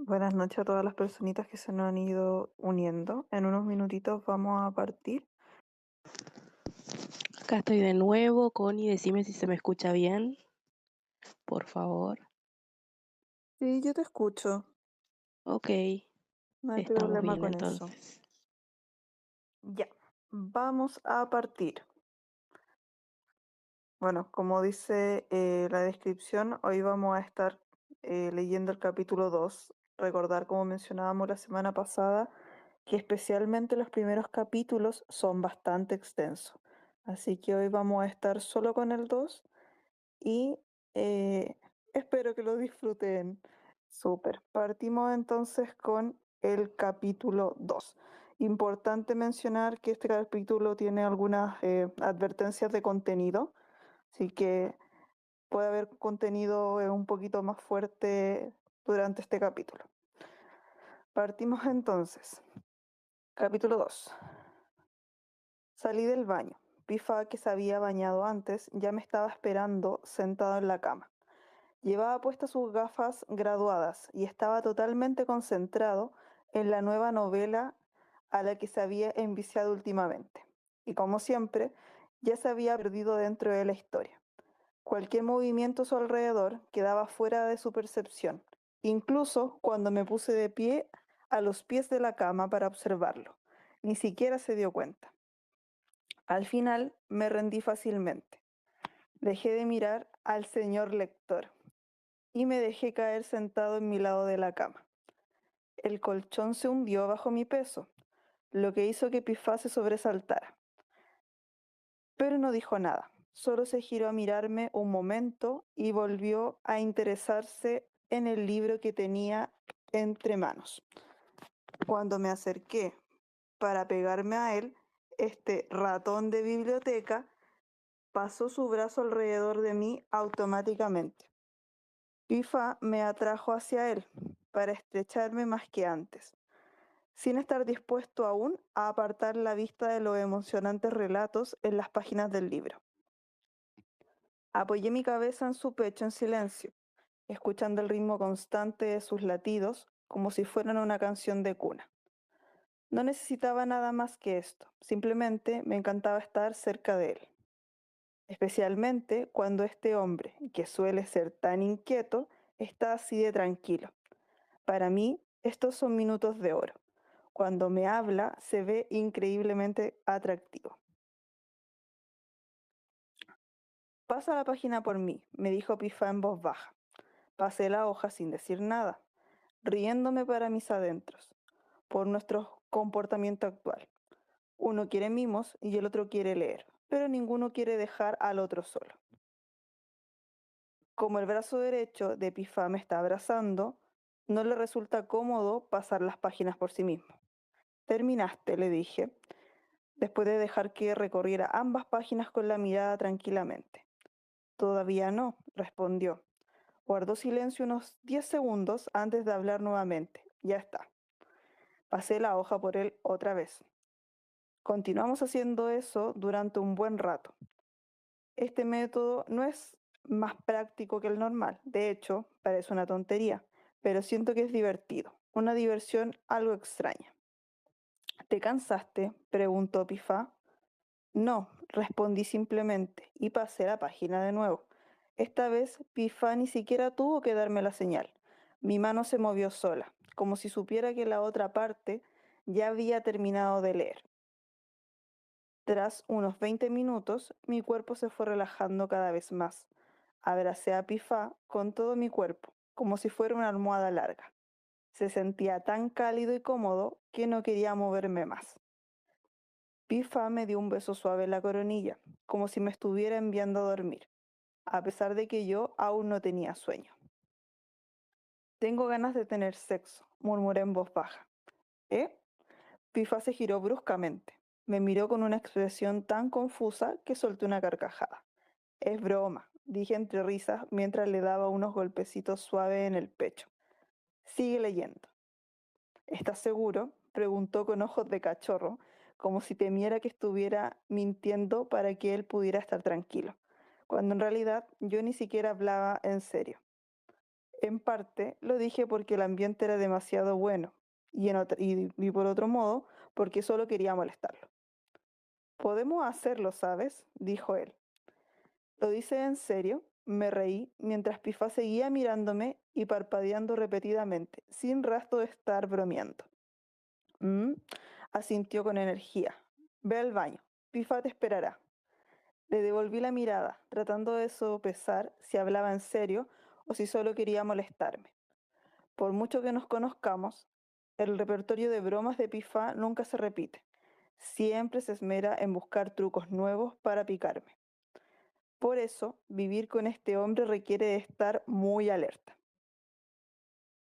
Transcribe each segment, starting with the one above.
Buenas noches a todas las personitas que se nos han ido uniendo. En unos minutitos vamos a partir. Acá estoy de nuevo, Connie, decime si se me escucha bien, por favor. Sí, yo te escucho, Ok, no hay estamos problema bien con eso. entonces. Ya, vamos a partir. Bueno, como dice la descripción, hoy vamos a estar leyendo el capítulo 2. Recordar, como mencionábamos la semana pasada, que especialmente los primeros capítulos son bastante extensos. Así que hoy vamos a estar solo con el 2 y espero que lo disfruten. Súper. Partimos entonces con el capítulo 2. Importante mencionar que este capítulo tiene algunas advertencias de contenido, así que puede haber contenido un poquito más fuerte durante este capítulo. Partimos entonces. Capítulo 2. Salí del baño. Pifa, que se había bañado antes, ya me estaba esperando sentado en la cama. Llevaba puestas sus gafas graduadas y estaba totalmente concentrado en la nueva novela a la que se había enviciado últimamente. Y como siempre, ya se había perdido dentro de la historia. Cualquier movimiento a su alrededor quedaba fuera de su percepción, incluso cuando me puse de pie a los pies de la cama para observarlo. Ni siquiera se dio cuenta. Al final me rendí fácilmente. Dejé de mirar al señor lector y me dejé caer sentado en mi lado de la cama. El colchón se hundió bajo mi peso, lo que hizo que Pifá se sobresaltara. Pero no dijo nada, solo se giró a mirarme un momento y volvió a interesarse en el libro que tenía entre manos. Cuando me acerqué para pegarme a él, este ratón de biblioteca pasó su brazo alrededor de mí automáticamente. Pifa me atrajo hacia él para estrecharme más que antes, sin estar dispuesto aún a apartar la vista de los emocionantes relatos en las páginas del libro. Apoyé mi cabeza en su pecho en silencio, escuchando el ritmo constante de sus latidos como si fueran una canción de cuna. No necesitaba nada más que esto, simplemente me encantaba estar cerca de él, especialmente cuando este hombre, que suele ser tan inquieto, está así de tranquilo. Para mí, estos son minutos de oro. Cuando me habla, se ve increíblemente atractivo. Pasa la página por mí, me dijo Pifa en voz baja. Pasé la hoja sin decir nada, riéndome para mis adentros, por nuestro comportamiento actual. Uno quiere mimos y el otro quiere leer, pero ninguno quiere dejar al otro solo. Como el brazo derecho de Pifa me está abrazando, no le resulta cómodo pasar las páginas por sí mismo. Terminaste, le dije, después de dejar que recorriera ambas páginas con la mirada tranquilamente. Todavía no, respondió. Guardó silencio unos 10 segundos antes de hablar nuevamente. Ya está. Pasé la hoja por él otra vez. Continuamos haciendo eso durante un buen rato. Este método no es más práctico que el normal. De hecho, parece una tontería, pero siento que es divertido. Una diversión algo extraña. ¿Te cansaste? Preguntó Pifá. No, respondí simplemente y pasé la página de nuevo. Esta vez Pifa ni siquiera tuvo que darme la señal. Mi mano se movió sola, como si supiera que la otra parte ya había terminado de leer. Tras unos 20 minutos, mi cuerpo se fue relajando cada vez más. Abracé a Pifa con todo mi cuerpo, como si fuera una almohada larga. Se sentía tan cálido y cómodo que no quería moverme más. Pifa me dio un beso suave en la coronilla, como si me estuviera enviando a dormir, a pesar de que yo aún no tenía sueño. Tengo ganas de tener sexo, murmuré en voz baja. ¿Eh? Pifa se giró bruscamente. Me miró con una expresión tan confusa que solté una carcajada. Es broma, dije entre risas mientras le daba unos golpecitos suaves en el pecho. Sigue leyendo. ¿Estás seguro? Preguntó con ojos de cachorro, como si temiera que estuviera mintiendo para que él pudiera estar tranquilo, cuando en realidad yo ni siquiera hablaba en serio. En parte lo dije porque el ambiente era demasiado bueno y por otro modo porque solo quería molestarlo. Podemos hacerlo, ¿sabes? Dijo él. ¿Lo dice en serio? Me reí mientras Pifa seguía mirándome y parpadeando repetidamente, sin rastro de estar bromeando. "Mm", asintió con energía. Ve al baño. Pifa te esperará. Le devolví la mirada, tratando de sopesar si hablaba en serio o si solo quería molestarme. Por mucho que nos conozcamos, el repertorio de bromas de Pifa nunca se repite. Siempre se esmera en buscar trucos nuevos para picarme. Por eso, vivir con este hombre requiere de estar muy alerta.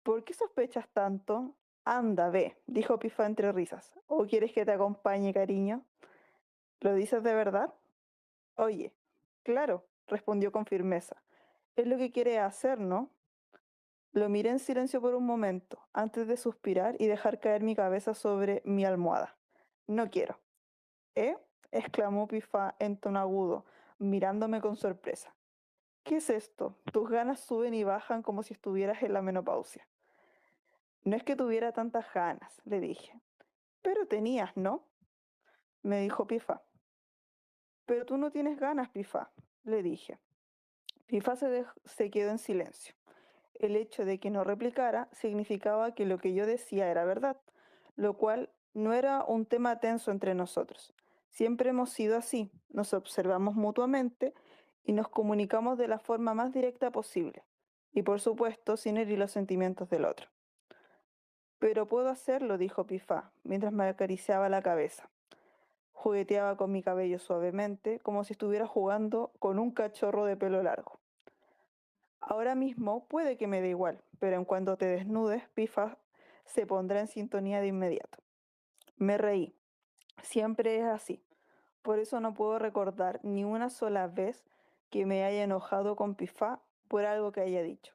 ¿Por qué sospechas tanto? Anda, ve, dijo Pifa entre risas. ¿O quieres que te acompañe, cariño? ¿Lo dices de verdad? Oye, claro, respondió con firmeza. Es lo que quiere hacer, ¿no? Lo miré en silencio por un momento, antes de suspirar y dejar caer mi cabeza sobre mi almohada. No quiero. ¿Eh? Exclamó Pifa en tono agudo, mirándome con sorpresa. ¿Qué es esto? Tus ganas suben y bajan como si estuvieras en la menopausia. No es que tuviera tantas ganas, le dije. Pero tenías, ¿no? Me dijo Pifa. Pero tú no tienes ganas, Pifa, le dije. Pifa se quedó en silencio. El hecho de que no replicara significaba que lo que yo decía era verdad, lo cual no era un tema tenso entre nosotros. Siempre hemos sido así, nos observamos mutuamente y nos comunicamos de la forma más directa posible, y por supuesto sin herir los sentimientos del otro. Pero puedo hacerlo, dijo Pifá, mientras me acariciaba la cabeza. Jugueteaba con mi cabello suavemente, como si estuviera jugando con un cachorro de pelo largo. Ahora mismo puede que me dé igual, pero en cuanto te desnudes, Pifa se pondrá en sintonía de inmediato. Me reí. Siempre es así. Por eso no puedo recordar ni una sola vez que me haya enojado con Pifa por algo que haya dicho.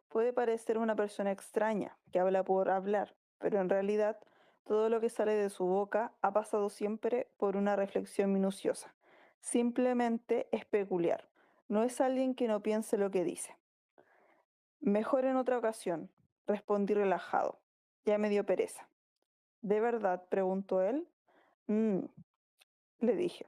Puede parecer una persona extraña que habla por hablar, pero en realidad todo lo que sale de su boca ha pasado siempre por una reflexión minuciosa. Simplemente es peculiar. No es alguien que no piense lo que dice. Mejor en otra ocasión, respondí relajado. Ya me dio pereza. ¿De verdad? Preguntó él. "Mm", le dije.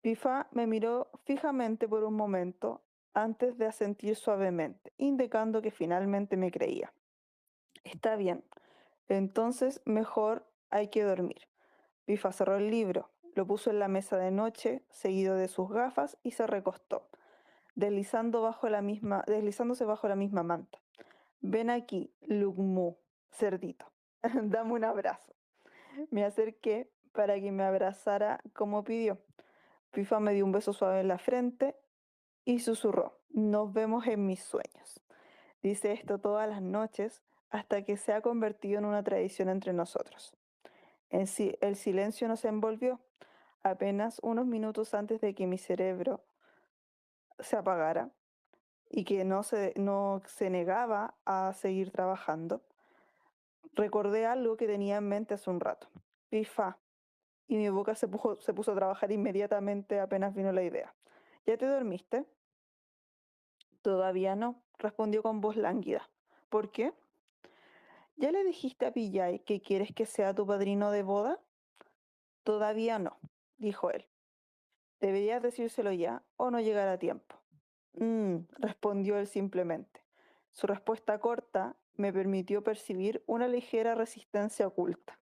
Pifa me miró fijamente por un momento antes de asentir suavemente, indicando que finalmente me creía. Está bien, entonces mejor hay que dormir. Pifa cerró el libro, lo puso en la mesa de noche, seguido de sus gafas, y se recostó, deslizándose bajo la misma manta. Ven aquí, Lugmu, cerdito. Dame un abrazo. Me acerqué para que me abrazara como pidió. Pifa me dio un beso suave en la frente y susurró, nos vemos en mis sueños. Dice esto todas las noches hasta que se ha convertido en una tradición entre nosotros. El silencio nos envolvió apenas unos minutos antes de que mi cerebro se apagara y que no se negaba a seguir trabajando. Recordé algo que tenía en mente hace un rato. Pifa, y mi boca se puso a trabajar inmediatamente apenas vino la idea. ¿Ya te dormiste? Todavía no, respondió con voz lánguida. ¿Por qué? ¿Ya le dijiste a Pillay que quieres que sea tu padrino de boda? Todavía no, dijo él. Deberías decírselo ya o no llegará a tiempo. Respondió él simplemente. Su respuesta corta me permitió percibir una ligera resistencia oculta.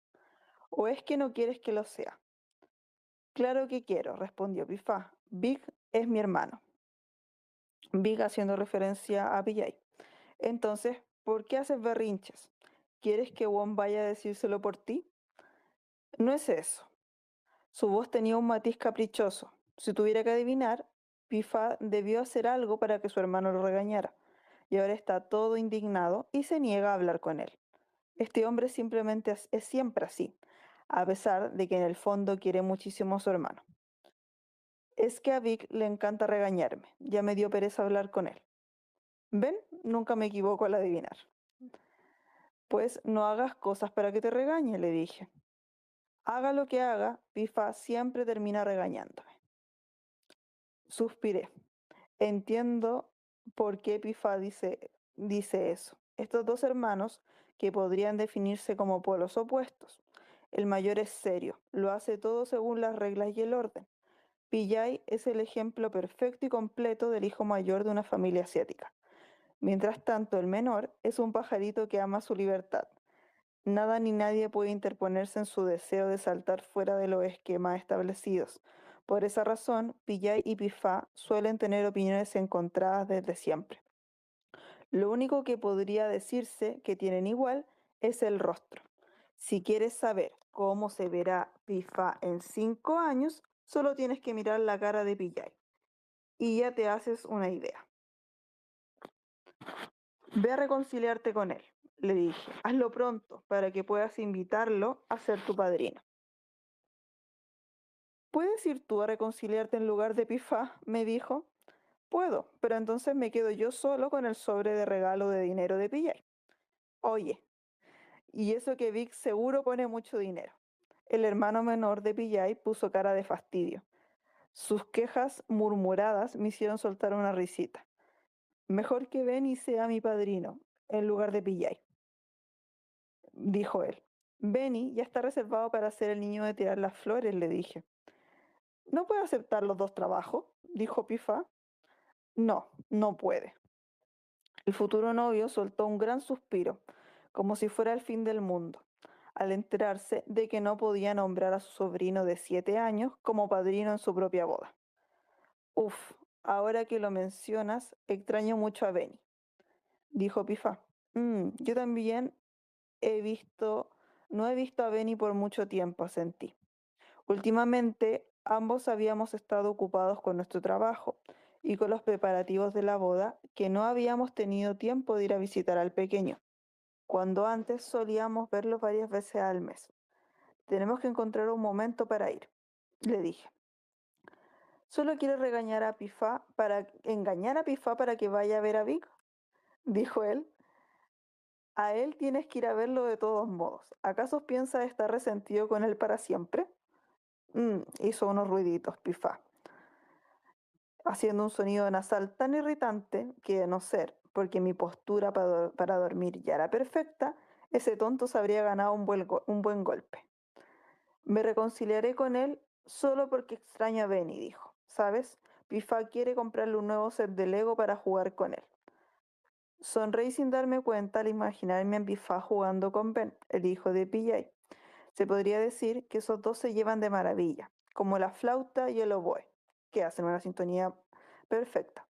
¿O es que no quieres que lo sea? Claro que quiero, respondió Pifá. Big es mi hermano. Big haciendo referencia a Pillay. Entonces, ¿por qué haces berrinches? ¿Quieres que Won vaya a decírselo por ti? No es eso. Su voz tenía un matiz caprichoso. Si tuviera que adivinar, Pifa debió hacer algo para que su hermano lo regañara. Y ahora está todo indignado y se niega a hablar con él. Este hombre simplemente es siempre así, a pesar de que en el fondo quiere muchísimo a su hermano. Es que a Vic le encanta regañarme. Ya me dio pereza hablar con él. ¿Ven? Nunca me equivoco al adivinar. Pues no hagas cosas para que te regañe, le dije. Haga lo que haga, Pifa siempre termina regañándome. Suspiré. Entiendo por qué Pifa dice dice eso. Estos dos hermanos, que podrían definirse como polos opuestos. El mayor es serio, lo hace todo según las reglas y el orden. Pillay es el ejemplo perfecto y completo del hijo mayor de una familia asiática. Mientras tanto, el menor es un pajarito que ama su libertad. Nada ni nadie puede interponerse en su deseo de saltar fuera de los esquemas establecidos. Por esa razón, Pillay y Pifá suelen tener opiniones encontradas desde siempre. Lo único que podría decirse que tienen igual es el rostro. Si quieres saber cómo se verá Pifá en 5 años, solo tienes que mirar la cara de Pillay y ya te haces una idea. Ve a reconciliarte con él, le dije. Hazlo pronto para que puedas invitarlo a ser tu padrino. ¿Puedes ir tú a reconciliarte en lugar de Pifá? Me dijo. Puedo, pero entonces me quedo yo solo con el sobre de regalo de dinero de Pillay. Oye, y eso que Vic seguro pone mucho dinero. El hermano menor de Pillay puso cara de fastidio. Sus quejas murmuradas me hicieron soltar una risita. Mejor que Benny sea mi padrino, en lugar de Pillay, dijo él. Benny ya está reservado para ser el niño de tirar las flores, le dije. ¿No puede aceptar los dos trabajos? Dijo Pifá. No, no puede. El futuro novio soltó un gran suspiro, como si fuera el fin del mundo, al enterarse de que no podía nombrar a su sobrino de 7 años como padrino en su propia boda. Uf, ahora que lo mencionas, extraño mucho a Benny, dijo Pifá. Yo también he visto, no he visto a Benny por mucho tiempo, asentí. Últimamente, ambos habíamos estado ocupados con nuestro trabajo y con los preparativos de la boda, que no habíamos tenido tiempo de ir a visitar al pequeño, cuando antes solíamos verlo varias veces al mes. Tenemos que encontrar un momento para ir, le dije. Solo quiero engañar a Pifá para que vaya a ver a Vic, dijo él. A él tienes que ir a verlo de todos modos. ¿Acaso piensa estar resentido con él para siempre? Hizo unos ruiditos, Pifá, haciendo un sonido nasal tan irritante que, de no ser porque mi postura para dormir ya era perfecta, ese tonto se habría ganado un buen golpe. Me reconciliaré con él solo porque extraño a Benny, dijo. ¿Sabes? Pifá quiere comprarle un nuevo set de Lego para jugar con él. Sonreí sin darme cuenta al imaginarme a Pifá jugando con Ben, el hijo de PJ. Se podría decir que esos dos se llevan de maravilla, como la flauta y el oboe, que hacen una sintonía perfecta.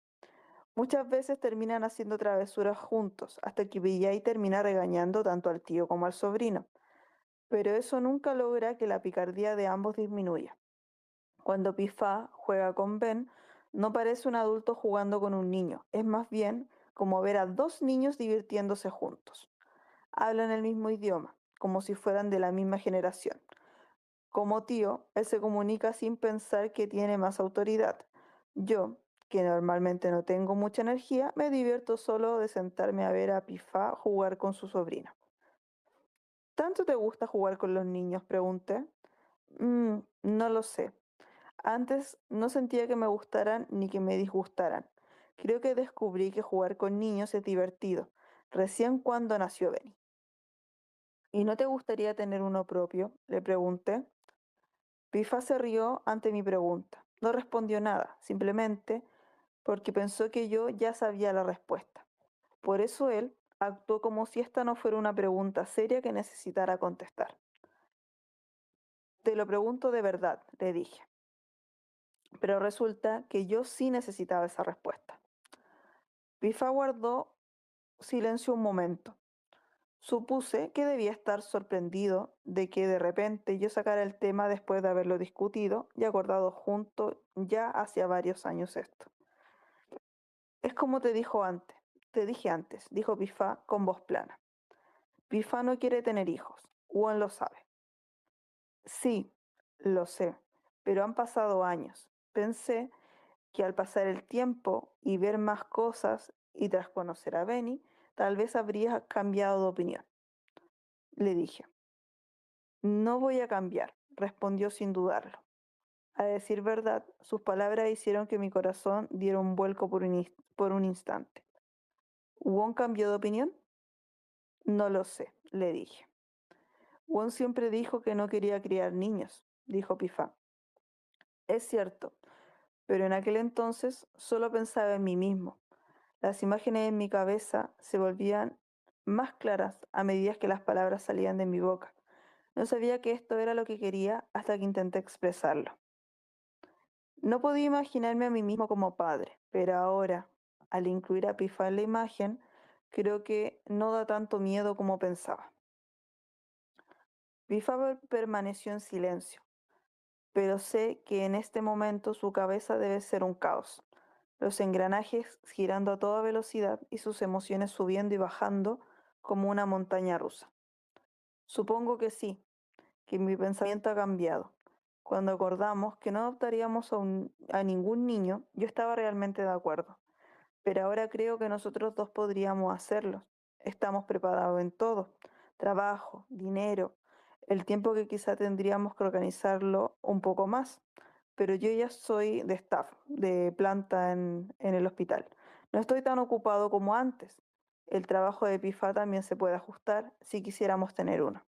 Muchas veces terminan haciendo travesuras juntos, hasta que PJ termina regañando tanto al tío como al sobrino. Pero eso nunca logra que la picardía de ambos disminuya. Cuando Pifá juega con Ben, no parece un adulto jugando con un niño, es más bien como ver a dos niños divirtiéndose juntos. Hablan el mismo idioma, como si fueran de la misma generación. Como tío, él se comunica sin pensar que tiene más autoridad. Yo, que normalmente no tengo mucha energía, me divierto solo de sentarme a ver a Pifá jugar con su sobrina. ¿Tanto te gusta jugar con los niños? Pregunté. No lo sé. Antes no sentía que me gustaran ni que me disgustaran. Creo que descubrí que jugar con niños es divertido, recién cuando nació Benny. ¿Y no te gustaría tener uno propio? Le pregunté. Pifa se rió ante mi pregunta. No respondió nada, simplemente porque pensó que yo ya sabía la respuesta. Por eso él actuó como si esta no fuera una pregunta seria que necesitara contestar. Te lo pregunto de verdad, le dije, pero resulta que yo sí necesitaba esa respuesta. Pifa guardó silencio un momento. Supuse que debía estar sorprendido de que de repente yo sacara el tema después de haberlo discutido y acordado junto ya hacía varios años esto. Es como te dije antes, dijo Pifá con voz plana. Pifá no quiere tener hijos, Juan lo sabe. Sí, lo sé, pero han pasado años. Pensé que al pasar el tiempo y ver más cosas y tras conocer a Benny, tal vez habría cambiado de opinión. Le dije. No voy a cambiar, respondió sin dudarlo. A decir verdad, sus palabras hicieron que mi corazón diera un vuelco por un instante. ¿Won cambió de opinión? No lo sé, le dije. Won siempre dijo que no quería criar niños, dijo Pifá. Es cierto, pero en aquel entonces solo pensaba en mí mismo. Las imágenes en mi cabeza se volvían más claras a medida que las palabras salían de mi boca. No sabía que esto era lo que quería hasta que intenté expresarlo. No podía imaginarme a mí mismo como padre, pero ahora, al incluir a Pifá en la imagen, creo que no da tanto miedo como pensaba. Pifá permaneció en silencio, pero sé que en este momento su cabeza debe ser un caos. Los engranajes girando a toda velocidad y sus emociones subiendo y bajando como una montaña rusa. Supongo que sí, que mi pensamiento ha cambiado. Cuando acordamos que no adoptaríamos a ningún niño, yo estaba realmente de acuerdo. Pero ahora creo que nosotros dos podríamos hacerlo. Estamos preparados en todo. Trabajo, dinero, el tiempo que quizá tendríamos que organizarlo un poco más. Pero yo ya soy de staff, de planta en el hospital. No estoy tan ocupado como antes. El trabajo de PIFA también se puede ajustar si quisiéramos tener uno.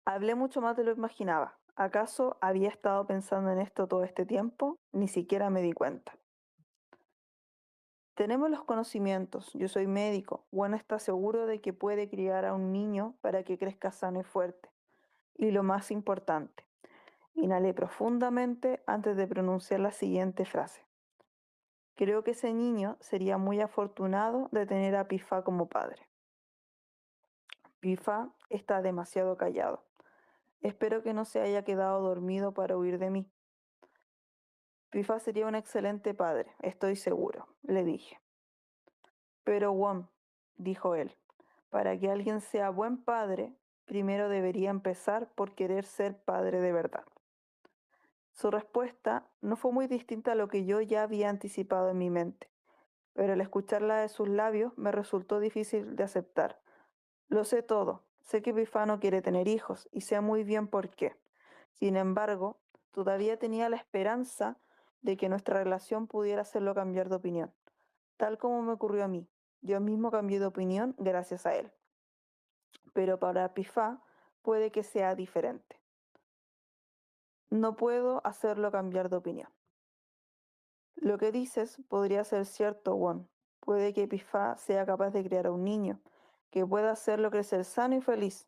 Hablé mucho más de lo que imaginaba. ¿Acaso había estado pensando en esto todo este tiempo? Ni siquiera me di cuenta. Tenemos los conocimientos, yo soy médico, Juan está seguro de que puede criar a un niño para que crezca sano y fuerte. Y lo más importante, inhalé profundamente antes de pronunciar la siguiente frase. Creo que ese niño sería muy afortunado de tener a Pifá como padre. Pifá está demasiado callado. Espero que no se haya quedado dormido para huir de mí. Pifá sería un excelente padre, estoy seguro, le dije. Pero Juan, dijo él, para que alguien sea buen padre, primero debería empezar por querer ser padre de verdad. Su respuesta no fue muy distinta a lo que yo ya había anticipado en mi mente, pero al escucharla de sus labios me resultó difícil de aceptar. Lo sé todo, sé que Pifano quiere tener hijos y sé muy bien por qué. Sin embargo, todavía tenía la esperanza de que nuestra relación pudiera hacerlo cambiar de opinión, tal como me ocurrió a mí. Yo mismo cambié de opinión gracias a él. Pero para Pifá puede que sea diferente. No puedo hacerlo cambiar de opinión. Lo que dices podría ser cierto, Won. Puede que Pifá sea capaz de criar a un niño, que pueda hacerlo crecer sano y feliz.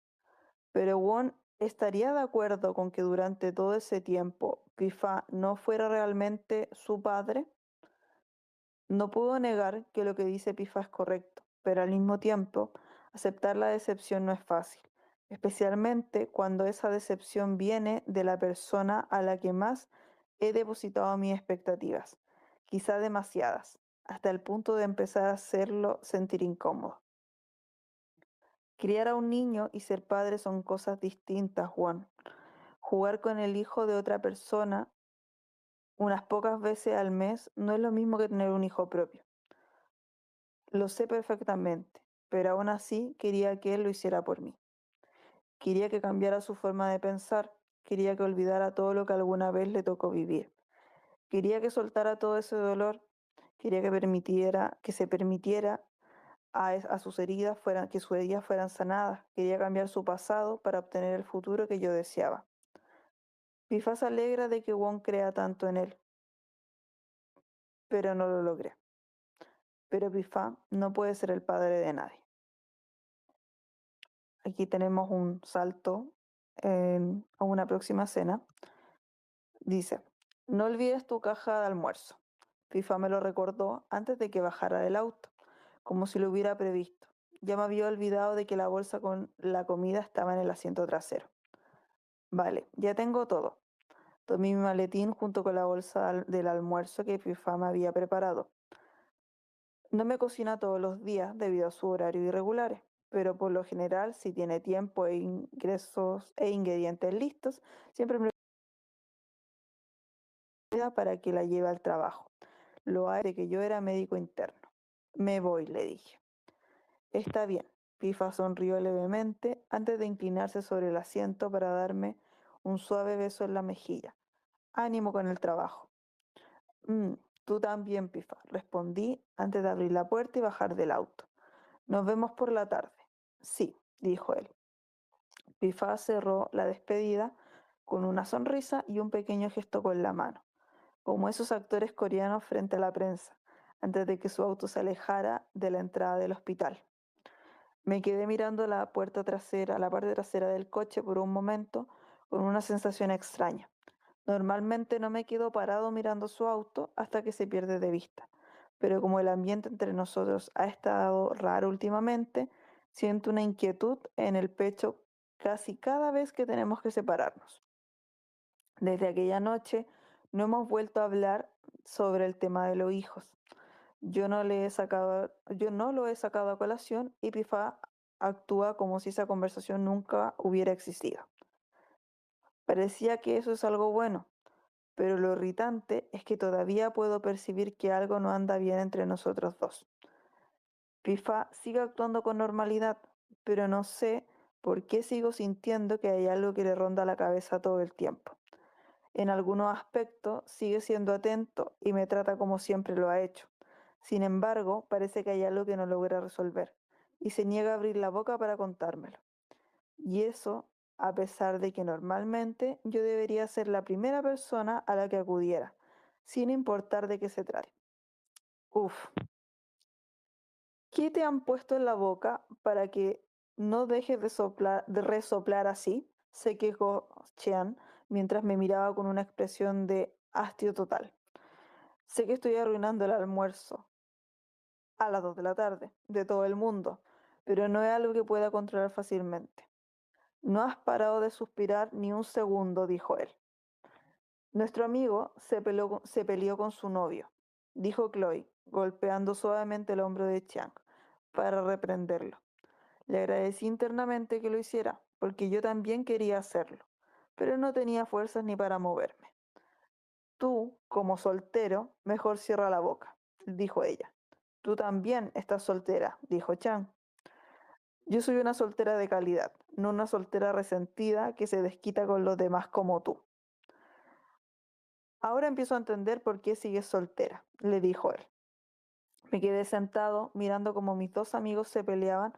Pero Won estaría de acuerdo con que durante todo ese tiempo Pifá no fuera realmente su padre. No puedo negar que lo que dice Pifa es correcto, pero al mismo tiempo, aceptar la decepción no es fácil, especialmente cuando esa decepción viene de la persona a la que más he depositado mis expectativas, quizá demasiadas, hasta el punto de empezar a hacerlo sentir incómodo. Criar a un niño y ser padre son cosas distintas, Juan. Jugar con el hijo de otra persona unas pocas veces al mes no es lo mismo que tener un hijo propio. Lo sé perfectamente, pero aún así quería que él lo hiciera por mí. Quería que cambiara su forma de pensar, quería que olvidara todo lo que alguna vez le tocó vivir. Quería que soltara todo ese dolor, quería que se permitiera a sus heridas que sus heridas fueran sanadas, quería cambiar su pasado para obtener el futuro que yo deseaba. Pifa se alegra de que Wong crea tanto en él, pero no lo logré. Pero Pifa no puede ser el padre de nadie. Aquí tenemos un salto a una próxima cena. Dice, no olvides tu caja de almuerzo. FIFA me lo recordó antes de que bajara del auto, como si lo hubiera previsto. Ya me había olvidado de que la bolsa con la comida estaba en el asiento trasero. Vale, ya tengo todo. Tomé mi maletín junto con la bolsa del almuerzo que FIFA me había preparado. No me cocina todos los días debido a su horario irregulares, pero por lo general, si tiene tiempo e ingresos e ingredientes listos, siempre me da para que la lleve al trabajo. Lo hay de que yo era médico interno. Me voy, le dije. Está bien. Pifa sonrió levemente antes de inclinarse sobre el asiento para darme un suave beso en la mejilla. Ánimo con el trabajo. "Mm", Tú también, Pifa, respondí antes de abrir la puerta y bajar del auto. Nos vemos por la tarde. Sí, dijo él. Pifa cerró la despedida con una sonrisa y un pequeño gesto con la mano, como esos actores coreanos frente a la prensa, antes de que su auto se alejara de la entrada del hospital. Me quedé mirando la puerta trasera, la parte trasera del coche por un momento, con una sensación extraña. Normalmente no me quedo parado mirando su auto hasta que se pierde de vista, pero como el ambiente entre nosotros ha estado raro últimamente, siento una inquietud en el pecho casi cada vez que tenemos que separarnos. Desde aquella noche no hemos vuelto a hablar sobre el tema de los hijos. Yo no lo he sacado a colación y Pifa actúa como si esa conversación nunca hubiera existido. Parecía que eso es algo bueno, pero lo irritante es que todavía puedo percibir que algo no anda bien entre nosotros dos. Pifa sigue actuando con normalidad, pero no sé por qué sigo sintiendo que hay algo que le ronda la cabeza todo el tiempo. En algunos aspectos sigue siendo atento y me trata como siempre lo ha hecho. Sin embargo, parece que hay algo que no logra resolver y se niega a abrir la boca para contármelo. Y eso a pesar de que normalmente yo debería ser la primera persona a la que acudiera, sin importar de qué se trate. Uf, ¿qué te han puesto en la boca para que no dejes de resoplar así? Se quejó Chean mientras me miraba con una expresión de hastío total. Sé que estoy arruinando el almuerzo a las 2 de la tarde de todo el mundo, pero no es algo que pueda controlar fácilmente. No has parado de suspirar ni un segundo, dijo él. Nuestro amigo se peleó con su novio, dijo Chloe, golpeando suavemente el hombro de Chiang para reprenderlo. Le agradecí internamente que lo hiciera, porque yo también quería hacerlo, pero no tenía fuerzas ni para moverme. Tú, como soltero, mejor cierra la boca, dijo ella. Tú también estás soltera, dijo Chang. Yo soy una soltera de calidad, no una soltera resentida que se desquita con los demás como tú. Ahora empiezo a entender por qué sigues soltera, le dijo él. Me quedé sentado mirando cómo mis dos amigos se peleaban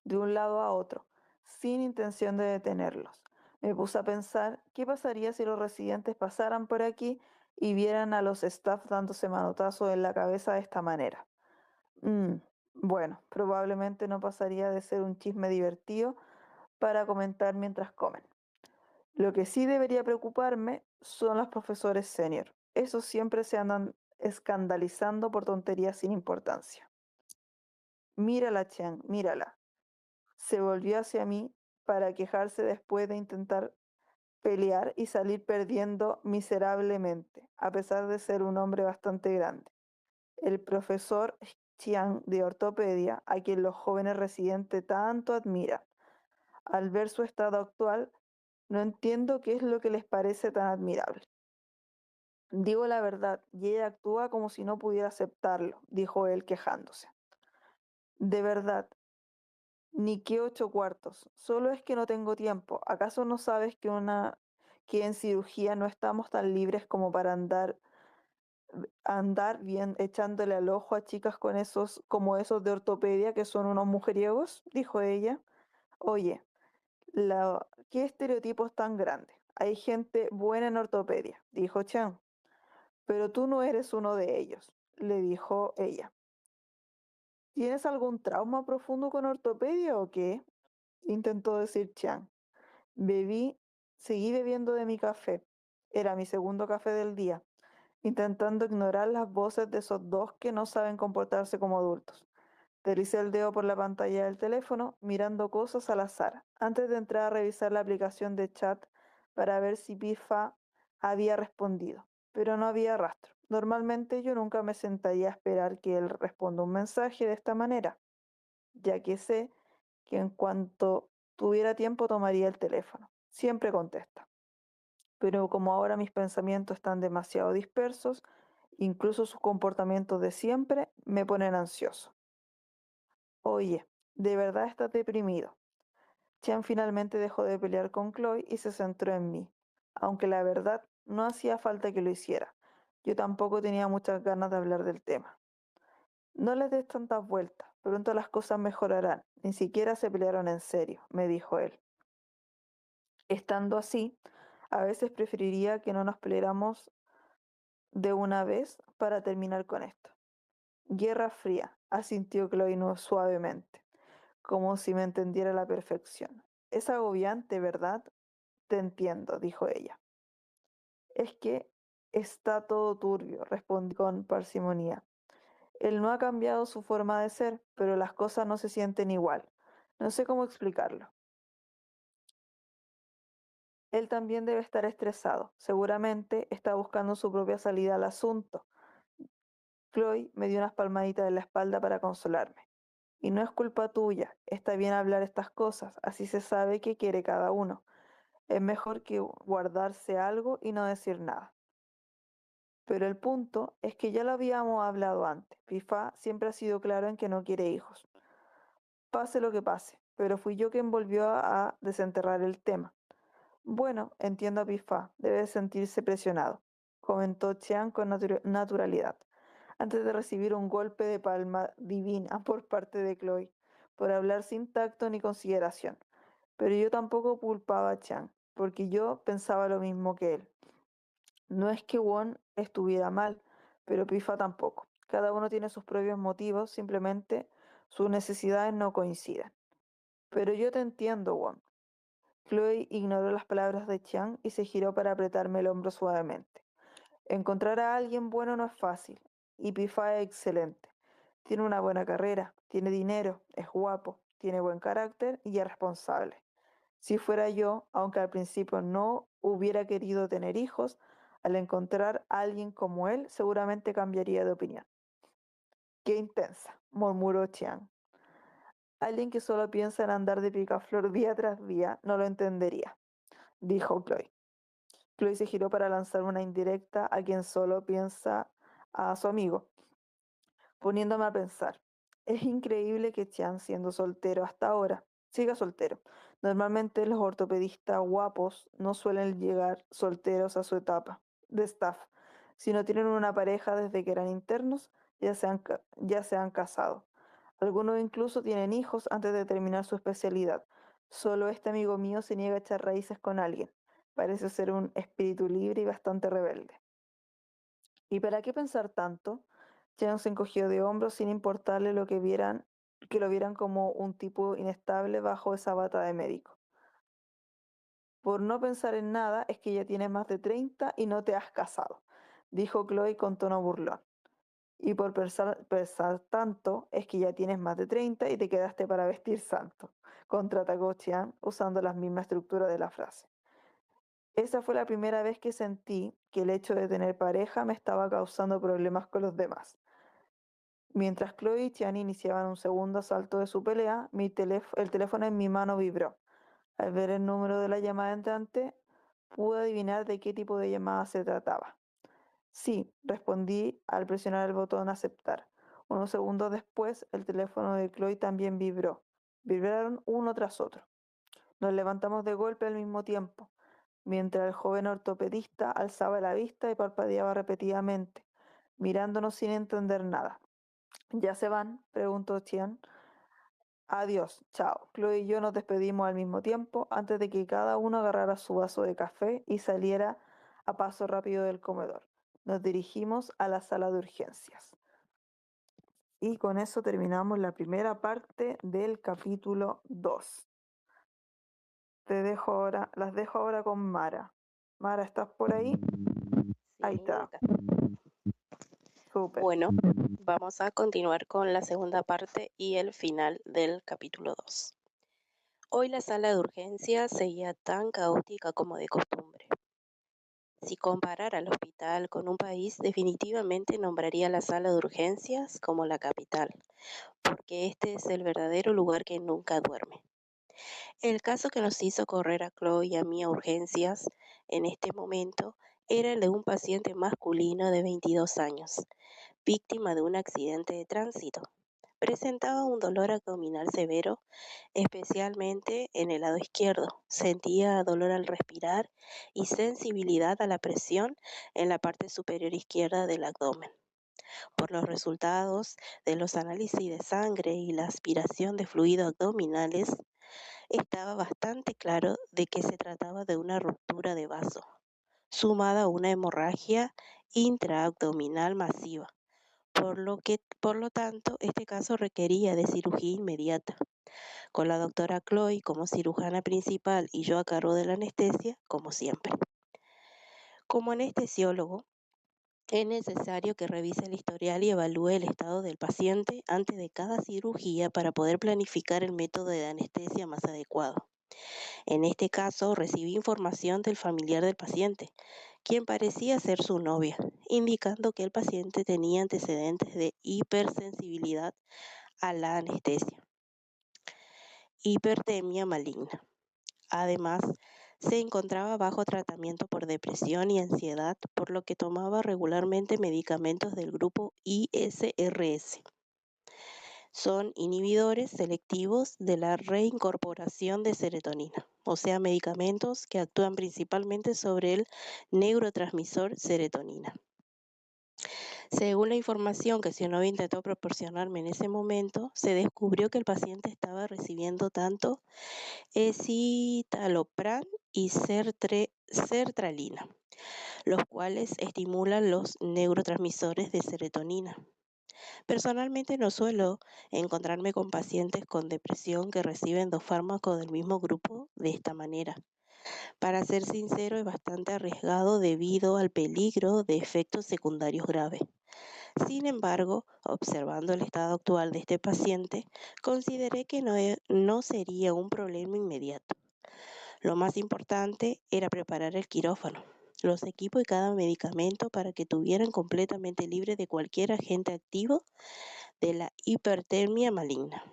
de un lado a otro, sin intención de detenerlos. Me puse a pensar qué pasaría si los residentes pasaran por aquí y vieran a los staff dándose manotazos en la cabeza de esta manera. Mm, bueno, probablemente no pasaría de ser un chisme divertido para comentar mientras comen. Lo que sí debería preocuparme son los profesores senior. Esos siempre se andan escandalizando por tonterías sin importancia. Mírala, Chen, mírala. Se volvió hacia mí para quejarse después de intentar pelear y salir perdiendo miserablemente, a pesar de ser un hombre bastante grande. El profesor Chiang de ortopedia, a quien los jóvenes residentes tanto admiran. Al ver su estado actual, no entiendo qué es lo que les parece tan admirable. Digo la verdad, y ella actúa como si no pudiera aceptarlo, dijo él quejándose. De verdad, ni qué 8 cuartos, solo es que no tengo tiempo. ¿Acaso no sabes que en cirugía no estamos tan libres como para andar bien echándole al ojo a chicas con como esos de ortopedia que son unos mujeriegos? Dijo ella. Oye, ¿qué estereotipos tan grandes? Hay gente buena en ortopedia, dijo Chan. Pero tú no eres uno de ellos, le dijo ella. ¿Tienes algún trauma profundo con ortopedia o qué? Intentó decir Chan. Bebí, seguí bebiendo de mi café. Era mi segundo café del día, intentando ignorar las voces de esos dos que no saben comportarse como adultos. Deslizé el dedo por la pantalla del teléfono, mirando cosas al azar, antes de entrar a revisar la aplicación de chat para ver si Pifa había respondido, pero no había rastro. Normalmente yo nunca me sentaría a esperar que él responda un mensaje de esta manera, ya que sé que en cuanto tuviera tiempo tomaría el teléfono. Siempre contesta. Pero como ahora mis pensamientos están demasiado dispersos, incluso sus comportamientos de siempre me ponen ansioso. Oye, ¿de verdad estás deprimido? Chen finalmente dejó de pelear con Chloe y se centró en mí, aunque la verdad no hacía falta que lo hiciera. Yo tampoco tenía muchas ganas de hablar del tema. No les des tantas vueltas, pronto las cosas mejorarán. Ni siquiera se pelearon en serio, me dijo él. Estando así, a veces preferiría que no nos peleáramos de una vez para terminar con esto. Guerra fría, asintió Chloe suavemente, como si me entendiera a la perfección. Es agobiante, ¿verdad? Te entiendo, dijo ella. Es que está todo turbio, respondí con parsimonía. Él no ha cambiado su forma de ser, pero las cosas no se sienten igual. No sé cómo explicarlo. Él también debe estar estresado. Seguramente está buscando su propia salida al asunto. Chloe me dio unas palmaditas en la espalda para consolarme. Y no es culpa tuya. Está bien hablar estas cosas. Así se sabe qué quiere cada uno. Es mejor que guardarse algo y no decir nada. Pero el punto es que ya lo habíamos hablado antes. Pifa siempre ha sido claro en que no quiere hijos. Pase lo que pase. Pero fui yo quien volvió a desenterrar el tema. Bueno, entiendo a Pifa. Debe sentirse presionado, comentó Chiang con naturalidad, antes de recibir un golpe de palma divina por parte de Chloe, por hablar sin tacto ni consideración. Pero yo tampoco culpaba a Chiang, porque yo pensaba lo mismo que él. No es que Won estuviera mal, pero Pifa tampoco. Cada uno tiene sus propios motivos, simplemente sus necesidades no coinciden. Pero yo te entiendo, Won. Chloe ignoró las palabras de Chiang y se giró para apretarme el hombro suavemente. Encontrar a alguien bueno no es fácil, y Pifa es excelente. Tiene una buena carrera, tiene dinero, es guapo, tiene buen carácter y es responsable. Si fuera yo, aunque al principio no hubiera querido tener hijos, al encontrar a alguien como él, seguramente cambiaría de opinión. Qué intensa, murmuró Chiang. Alguien que solo piensa en andar de picaflor día tras día no lo entendería, dijo Chloe. Chloe se giró para lanzar una indirecta a quien solo piensa a su amigo, poniéndome a pensar. Es increíble que Chan, siendo soltero hasta ahora, siga soltero. Normalmente los ortopedistas guapos no suelen llegar solteros a su etapa de staff. Si no tienen una pareja desde que eran internos, ya se han casado. Algunos incluso tienen hijos antes de terminar su especialidad. Solo este amigo mío se niega a echar raíces con alguien. Parece ser un espíritu libre y bastante rebelde. ¿Y para qué pensar tanto? Chen se encogió de hombros sin importarle lo que vieran, que lo vieran como un tipo inestable bajo esa bata de médico. Por no pensar en nada es que ya tienes más de 30 y no te has casado, dijo Chloe con tono burlón. Y por pensar tanto es que ya tienes más de 30 y te quedaste para vestir santo, contraatacó Chiang usando la misma estructura de la frase. Esa fue la primera vez que sentí que el hecho de tener pareja me estaba causando problemas con los demás. Mientras Chloe y Tian iniciaban un segundo asalto de su pelea, el teléfono en mi mano vibró. Al ver el número de la llamada entrante, pude adivinar de qué tipo de llamada se trataba. Sí, respondí al presionar el botón aceptar. Unos segundos después, el teléfono de Chloe también vibró. Vibraron uno tras otro. Nos levantamos de golpe al mismo tiempo, mientras el joven ortopedista alzaba la vista y parpadeaba repetidamente, mirándonos sin entender nada. ¿Ya se van?, preguntó Tian. Adiós, chao. Chloe y yo nos despedimos al mismo tiempo antes de que cada uno agarrara su vaso de café y saliera a paso rápido del comedor. Nos dirigimos a la sala de urgencias. Y con eso terminamos la primera parte del capítulo 2. Las dejo ahora con Mara. Mara, ¿estás por ahí? Ahí Sí, está, acá. súper. Bueno, vamos a continuar con la segunda parte y el final del capítulo 2. Hoy la sala de urgencias seguía tan caótica como de costumbre. Si comparara el hospital con un país, definitivamente nombraría la sala de urgencias como la capital, porque este es el verdadero lugar que nunca duerme. El caso que nos hizo correr a Chloe y a mí a urgencias en este momento era el de un paciente masculino de 22 años, víctima de un accidente de tránsito. Presentaba un dolor abdominal severo, especialmente en el lado izquierdo. Sentía dolor al respirar y sensibilidad a la presión en la parte superior izquierda del abdomen. Por los resultados de los análisis de sangre y la aspiración de fluidos abdominales, estaba bastante claro de que se trataba de una ruptura de vaso, sumada a una hemorragia intraabdominal masiva, por lo tanto, este caso requería de cirugía inmediata, con la doctora Chloe como cirujana principal y yo a cargo de la anestesia, como siempre. Como anestesiólogo, es necesario que revise el historial y evalúe el estado del paciente antes de cada cirugía para poder planificar el método de anestesia más adecuado. En este caso, recibí información del familiar del paciente, quien parecía ser su novia, indicando que el paciente tenía antecedentes de hipersensibilidad a la anestesia, hipertemia maligna. Además, se encontraba bajo tratamiento por depresión y ansiedad, por lo que tomaba regularmente medicamentos del grupo ISRS. Son inhibidores selectivos de la reincorporación de serotonina, o sea, medicamentos que actúan principalmente sobre el neurotransmisor serotonina. Según la información que Sionovi intentó proporcionarme en ese momento, se descubrió que el paciente estaba recibiendo tanto escitalopram y sertralina, los cuales estimulan los neurotransmisores de serotonina. Personalmente no suelo encontrarme con pacientes con depresión que reciben dos fármacos del mismo grupo de esta manera. Para ser sincero, es bastante arriesgado debido al peligro de efectos secundarios graves. Sin embargo, observando el estado actual de este paciente, consideré que no sería un problema inmediato. Lo más importante era preparar el quirófano, los equipos y cada medicamento para que estuvieran completamente libres de cualquier agente activo de la hipertermia maligna.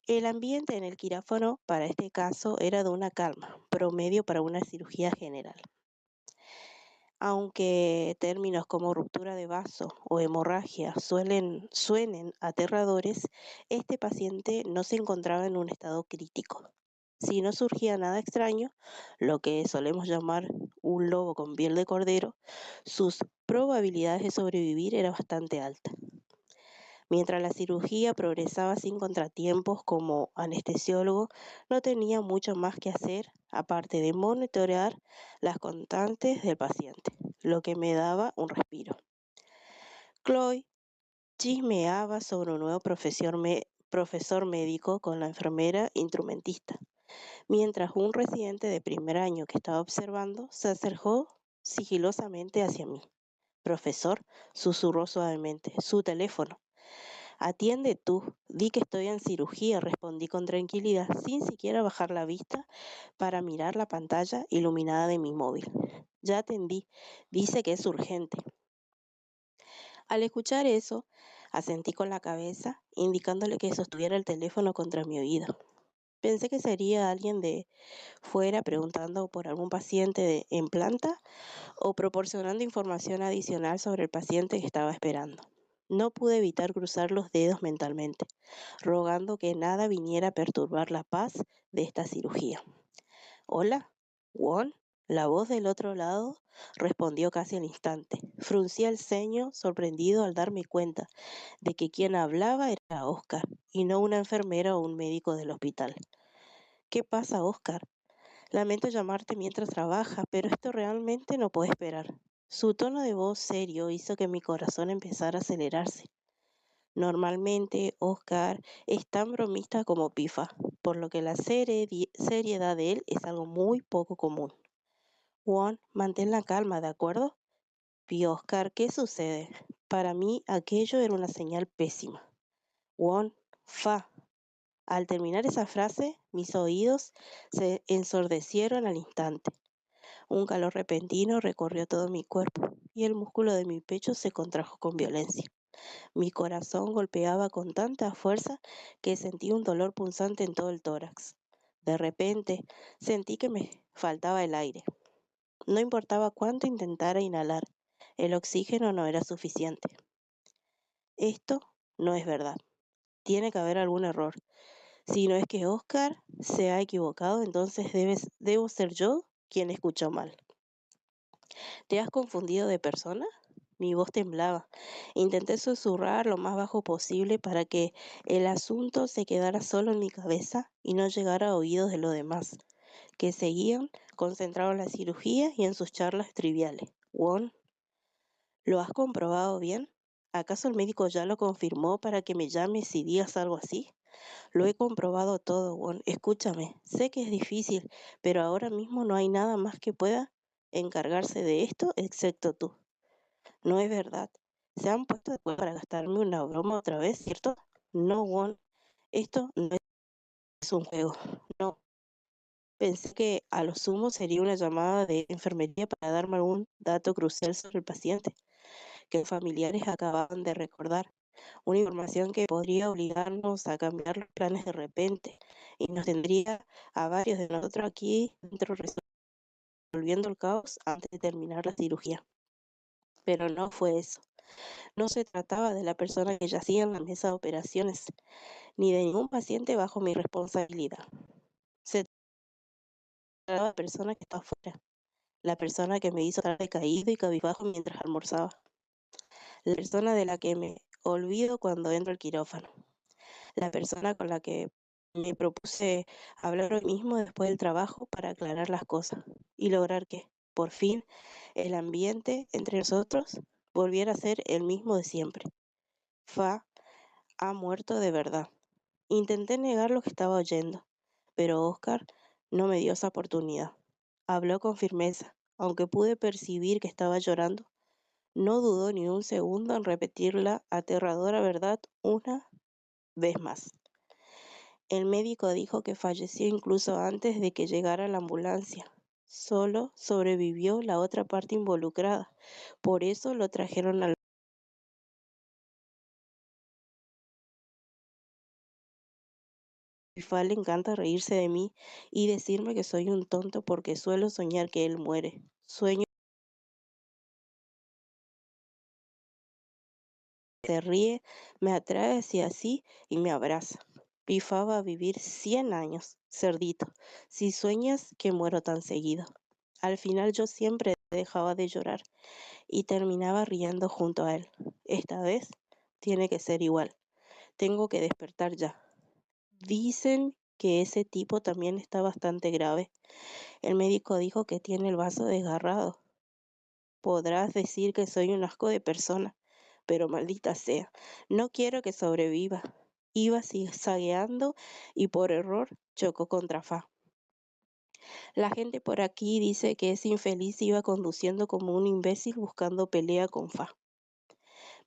El ambiente en el quirófano para este caso era de una calma, promedio para una cirugía general. Aunque términos como ruptura de vaso o hemorragia suenen aterradores, este paciente no se encontraba en un estado crítico. Si no surgía nada extraño, lo que solemos llamar un lobo con piel de cordero, sus probabilidades de sobrevivir eran bastante altas. Mientras la cirugía progresaba sin contratiempos, como anestesiólogo no tenía mucho más que hacer aparte de monitorear las constantes del paciente, lo que me daba un respiro. Chloe chismeaba sobre un nuevo profesor médico con la enfermera instrumentista, mientras un residente de primer año que estaba observando se acercó sigilosamente hacia mí. Profesor, susurró suavemente, su teléfono. Atiende tú, di que estoy en cirugía, respondí con tranquilidad, sin siquiera bajar la vista para mirar la pantalla iluminada de mi móvil. Ya atendí, dice que es urgente. Al escuchar eso, asentí con la cabeza, indicándole que sostuviera el teléfono contra mi oído. Pensé que sería alguien de fuera preguntando por algún paciente en planta o proporcionando información adicional sobre el paciente que estaba esperando. No pude evitar cruzar los dedos mentalmente, rogando que nada viniera a perturbar la paz de esta cirugía. Hola, Won. La voz del otro lado respondió casi al instante. Fruncía el ceño, sorprendido al darme cuenta de que quien hablaba era Oscar, y no una enfermera o un médico del hospital. ¿Qué pasa, Oscar? Lamento llamarte mientras trabajas, pero esto realmente no puede esperar. Su tono de voz serio hizo que mi corazón empezara a acelerarse. Normalmente, Oscar es tan bromista como Pifa, por lo que la seriedad de él es algo muy poco común. Juan, mantén la calma, ¿de acuerdo? Vio Oscar, ¿qué sucede? Para mí, aquello era una señal pésima. Juan, fa. Al terminar esa frase, mis oídos se ensordecieron al instante. Un calor repentino recorrió todo mi cuerpo y el músculo de mi pecho se contrajo con violencia. Mi corazón golpeaba con tanta fuerza que sentí un dolor punzante en todo el tórax. De repente, sentí que me faltaba el aire. No importaba cuánto intentara inhalar, el oxígeno no era suficiente. Esto no es verdad, Tiene que haber algún error. Si no es que Oscar se ha equivocado, entonces debo ser yo quien escuchó mal. ¿Te has confundido de persona? Mi voz temblaba. Intenté susurrar lo más bajo posible para que el asunto se quedara solo en mi cabeza y no llegara a oídos de los demás, que seguían concentrados en la cirugía y en sus charlas triviales. Won, ¿lo has comprobado bien? ¿Acaso el médico ya lo confirmó para que me llames y digas algo así? Lo he comprobado todo, Won. Escúchame, sé que es difícil, pero ahora mismo no hay nada más que pueda encargarse de esto excepto tú. No es verdad. Se han puesto de acuerdo para gastarme una broma otra vez, ¿cierto? No, Won. Esto no es un juego. No. Pensé que a lo sumo sería una llamada de enfermería para darme algún dato crucial sobre el paciente que los familiares acababan de recordar. Una información que podría obligarnos a cambiar los planes de repente y nos tendría a varios de nosotros aquí dentro resolviendo el caos antes de terminar la cirugía. Pero no fue eso. No se trataba de la persona que yacía en la mesa de operaciones, ni de ningún paciente bajo mi responsabilidad. Se trataba de la persona que estaba afuera, la persona que me hizo estar decaído y cabizbajo mientras almorzaba, la persona de la que me olvido cuando entro al quirófano, la persona con la que me propuse hablar hoy mismo después del trabajo para aclarar las cosas y lograr que, por fin, el ambiente entre nosotros volviera a ser el mismo de siempre. Fa ha muerto de verdad. Intenté negar lo que estaba oyendo, pero Oscar no me dio esa oportunidad. Habló con firmeza, aunque pude percibir que estaba llorando. No dudó ni un segundo en repetir la aterradora verdad una vez más. El médico dijo que falleció incluso antes de que llegara la ambulancia. Solo sobrevivió la otra parte involucrada. Por eso lo trajeron al Fa le encanta reírse de mí y decirme que soy un tonto porque suelo soñar que él muere. Sueño, se ríe, me atrae hacia sí y me abraza. Pifa va a vivir 100 años, cerdito, si sueñas que muero tan seguido. Al final yo siempre dejaba de llorar y terminaba riendo junto a él. Esta vez tiene que ser igual. Tengo que despertar ya. Dicen que ese tipo también está bastante grave. El médico dijo que tiene el vaso desgarrado. Podrás decir que soy un asco de persona, pero maldita sea, no quiero que sobreviva. Iba zigzagueando y por error chocó contra Fa. La gente por aquí dice que ese infeliz iba conduciendo como un imbécil buscando pelea con Fa.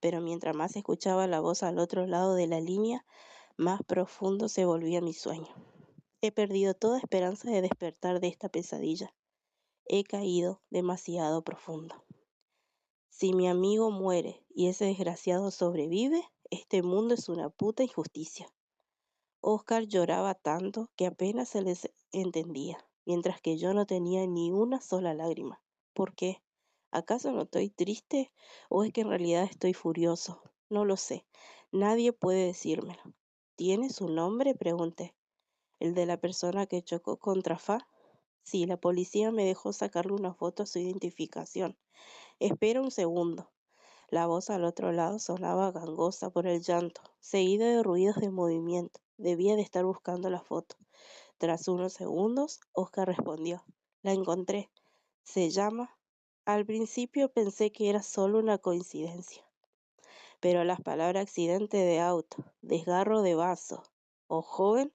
Pero mientras más escuchaba la voz al otro lado de la línea, más profundo se volvía mi sueño. He perdido toda esperanza de despertar de esta pesadilla. He caído demasiado profundo. Si mi amigo muere y ese desgraciado sobrevive, este mundo es una puta injusticia. Oscar lloraba tanto que apenas se les entendía, mientras que yo no tenía ni una sola lágrima. ¿Por qué? ¿Acaso no estoy triste o es que en realidad estoy furioso? No lo sé. Nadie puede decírmelo. ¿Tiene su nombre? Pregunté. ¿El de la persona que chocó contra Fa? Sí, la policía me dejó sacarle una foto a su identificación. Espera un segundo. La voz al otro lado sonaba gangosa por el llanto, seguida de ruidos de movimiento. Debía de estar buscando la foto. Tras unos segundos, Oscar respondió. La encontré. Se llama. Al principio pensé que era solo una coincidencia, pero las palabras accidente de auto, desgarro de vaso o joven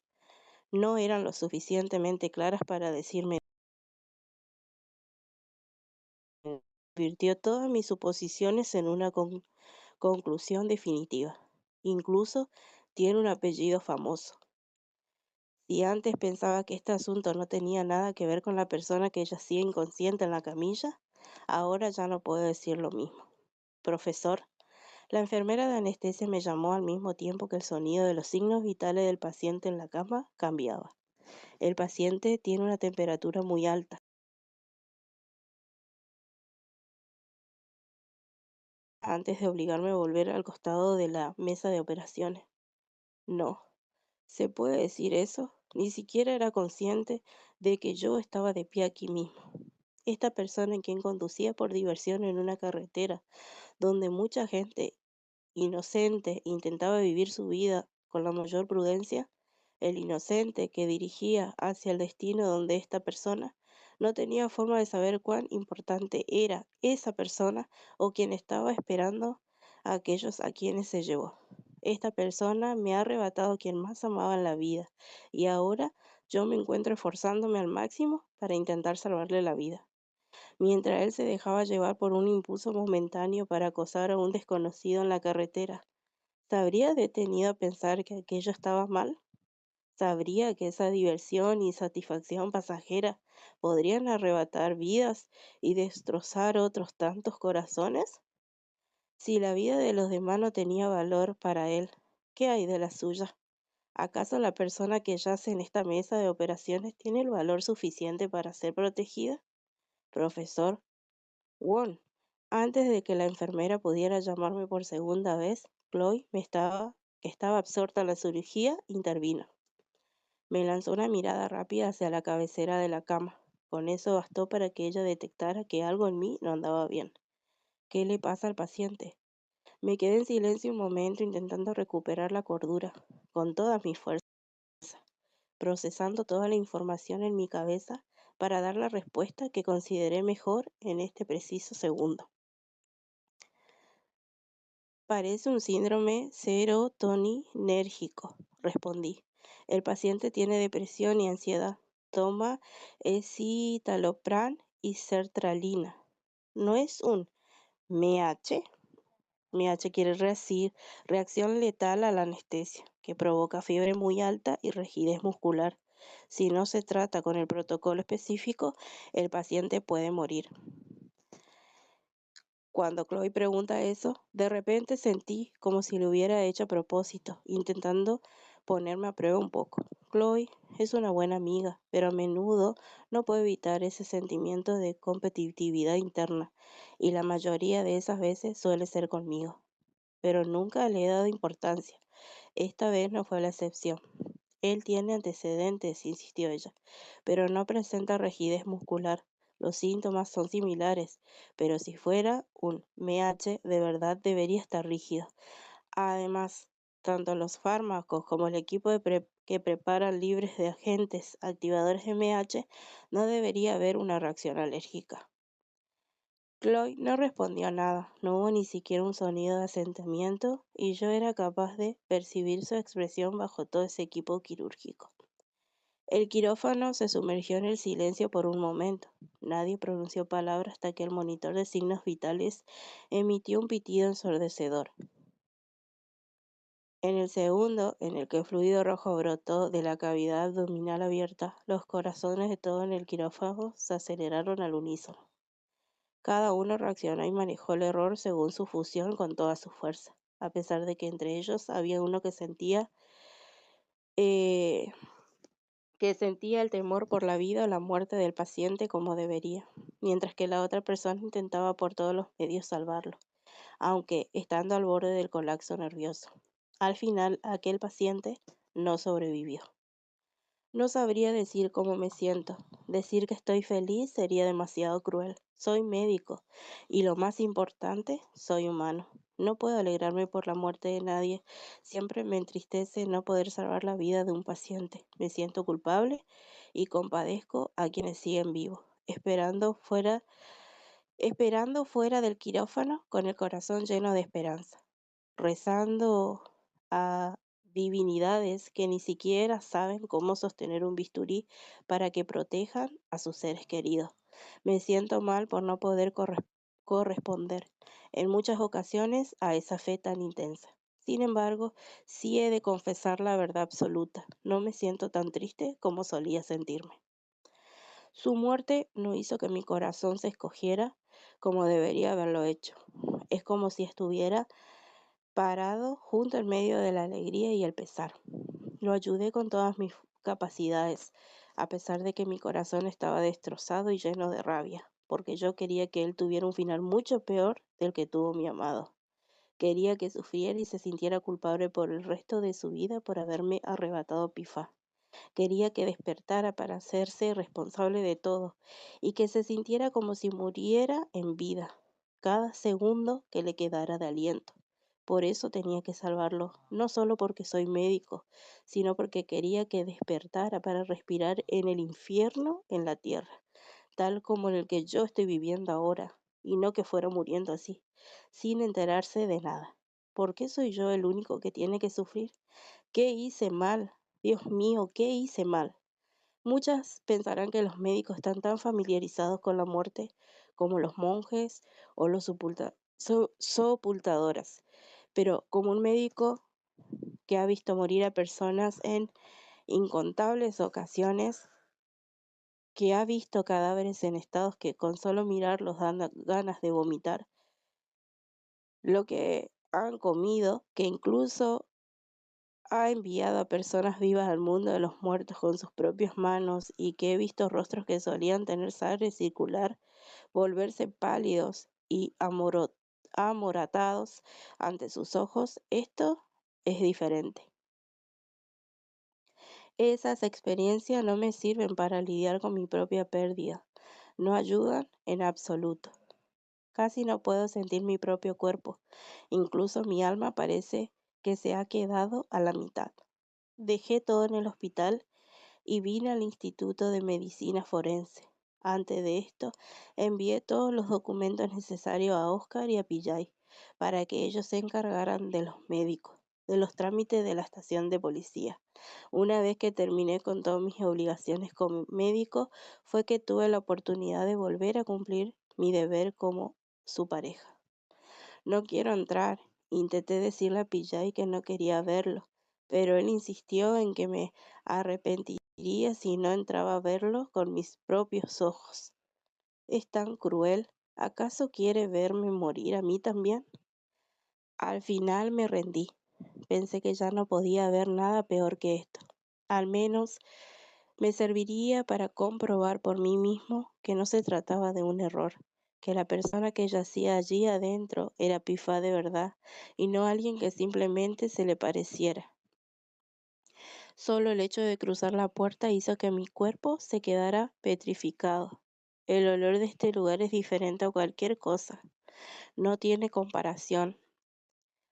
no eran lo suficientemente claras para decirme. Convirtió todas mis suposiciones en una conclusión definitiva. Incluso tiene un apellido famoso. Si antes pensaba que este asunto no tenía nada que ver con la persona que yacía inconsciente en la camilla, ahora ya no puedo decir lo mismo. Profesor, la enfermera de anestesia me llamó al mismo tiempo que el sonido de los signos vitales del paciente en la cama cambiaba. El paciente tiene una temperatura muy alta. Antes de obligarme a volver al costado de la mesa de operaciones. No, ¿se puede decir eso? Ni siquiera era consciente de que yo estaba de pie aquí mismo. Esta persona en quien conducía por diversión en una carretera donde mucha gente inocente intentaba vivir su vida con la mayor prudencia, el inocente que dirigía hacia el destino donde esta persona no tenía forma de saber cuán importante era esa persona o quien estaba esperando a aquellos a quienes se llevó. Esta persona me ha arrebatado a quien más amaba en la vida y ahora yo me encuentro esforzándome al máximo para intentar salvarle la vida. Mientras él se dejaba llevar por un impulso momentáneo para acosar a un desconocido en la carretera, ¿se habría detenido a pensar que aquello estaba mal? ¿Sabría que esa diversión y satisfacción pasajera podrían arrebatar vidas y destrozar otros tantos corazones? Si la vida de los demás no tenía valor para él, ¿qué hay de la suya? ¿Acaso la persona que yace en esta mesa de operaciones tiene el valor suficiente para ser protegida? Profesor Won, antes de que la enfermera pudiera llamarme por segunda vez, Chloe, que estaba absorta en la cirugía, intervino. Me lanzó una mirada rápida hacia la cabecera de la cama. Con eso bastó para que ella detectara que algo en mí no andaba bien. ¿Qué le pasa al paciente? Me quedé en silencio un momento intentando recuperar la cordura, con todas mis fuerzas, procesando toda la información en mi cabeza para dar la respuesta que consideré mejor en este preciso segundo. Parece un síndrome serotoninérgico, respondí. El paciente tiene depresión y ansiedad. Toma escitalopram y sertralina. ¿No es un MH? MH quiere decir reacción letal a la anestesia, que provoca fiebre muy alta y rigidez muscular. Si no se trata con el protocolo específico, el paciente puede morir. Cuando Chloe pregunta eso, de repente sentí como si lo hubiera hecho a propósito, intentando ponerme a prueba un poco. Chloe es una buena amiga, pero a menudo no puedo evitar ese sentimiento de competitividad interna, y la mayoría de esas veces suele ser conmigo. Pero nunca le he dado importancia. Esta vez no fue la excepción. Él tiene antecedentes, insistió ella, pero no presenta rigidez muscular. Los síntomas son similares, pero si fuera un MH, de verdad debería estar rígido. Además, tanto los fármacos como el equipo que preparan libres de agentes activadores MH, no debería haber una reacción alérgica. Chloe no respondió nada, no hubo ni siquiera un sonido de asentimiento, y yo era capaz de percibir su expresión bajo todo ese equipo quirúrgico. El quirófano se sumergió en el silencio por un momento. Nadie pronunció palabra hasta que el monitor de signos vitales emitió un pitido ensordecedor. En el segundo en el que el fluido rojo brotó de la cavidad abdominal abierta, los corazones de todos en el quirófano se aceleraron al unísono. Cada uno reaccionó y manejó el error según su fusión con toda su fuerza, a pesar de que entre ellos había uno eh, que sentía el temor por la vida o la muerte del paciente como debería, mientras que la otra persona intentaba por todos los medios salvarlo, aunque estando al borde del colapso nervioso. Al final, aquel paciente no sobrevivió. No sabría decir cómo me siento. Decir que estoy feliz sería demasiado cruel. Soy médico y lo más importante, soy humano. No puedo alegrarme por la muerte de nadie. Siempre me entristece no poder salvar la vida de un paciente. Me siento culpable y compadezco a quienes siguen vivos, esperando fuera del quirófano con el corazón lleno de esperanza, rezando a divinidades que ni siquiera saben cómo sostener un bisturí para que protejan a sus seres queridos. Me siento mal por no poder corresponder en muchas ocasiones a esa fe tan intensa. Sin embargo, sí he de confesar la verdad absoluta. No me siento tan triste como solía sentirme. Su muerte no hizo que mi corazón se escogiera como debería haberlo hecho. Es como si estuviera parado junto en medio de la alegría y el pesar. Lo ayudé con todas mis capacidades, a pesar de que mi corazón estaba destrozado y lleno de rabia, porque yo quería que él tuviera un final mucho peor del que tuvo mi amado. Quería que sufriera y se sintiera culpable por el resto de su vida por haberme arrebatado a Pifá. Quería que despertara para hacerse responsable de todo y que se sintiera como si muriera en vida, cada segundo que le quedara de aliento. Por eso tenía que salvarlo, no solo porque soy médico, sino porque quería que despertara para respirar en el infierno en la tierra, tal como en el que yo estoy viviendo ahora, y no que fuera muriendo así, sin enterarse de nada. ¿Por qué soy yo el único que tiene que sufrir? ¿Qué hice mal? Dios mío, ¿qué hice mal? Muchas pensarán que los médicos están tan familiarizados con la muerte como los monjes o los sepultadoras, pero como un médico que ha visto morir a personas en incontables ocasiones, que ha visto cadáveres en estados que con solo mirarlos dan ganas de vomitar, lo que han comido, que incluso ha enviado a personas vivas al mundo de los muertos con sus propias manos y que he visto rostros que solían tener sangre circular volverse pálidos y amoratados ante sus ojos, esto es diferente. Esas experiencias no me sirven para lidiar con mi propia pérdida, no ayudan en absoluto. Casi no puedo sentir mi propio cuerpo, incluso mi alma parece que se ha quedado a la mitad. Dejé todo en el hospital y vine al Instituto de Medicina Forense. Antes de esto, envié todos los documentos necesarios a Oscar y a Pillay para que ellos se encargaran de los médicos, de los trámites de la estación de policía. Una vez que terminé con todas mis obligaciones como médico, fue que tuve la oportunidad de volver a cumplir mi deber como su pareja. No quiero entrar. Intenté decirle a Pillay que no quería verlo, pero él insistió en que me arrepentiría si no entraba a verlo con mis propios ojos. Es tan cruel. ¿Acaso quiere verme morir a mí también? Al final me rendí. Pensé que ya no podía haber nada peor que esto. Al menos me serviría para comprobar por mí mismo que no se trataba de un error, que la persona que yacía allí adentro era Pifá de verdad y no alguien que simplemente se le pareciera. Solo el hecho de cruzar la puerta hizo que mi cuerpo se quedara petrificado. El olor de este lugar es diferente a cualquier cosa, no tiene comparación.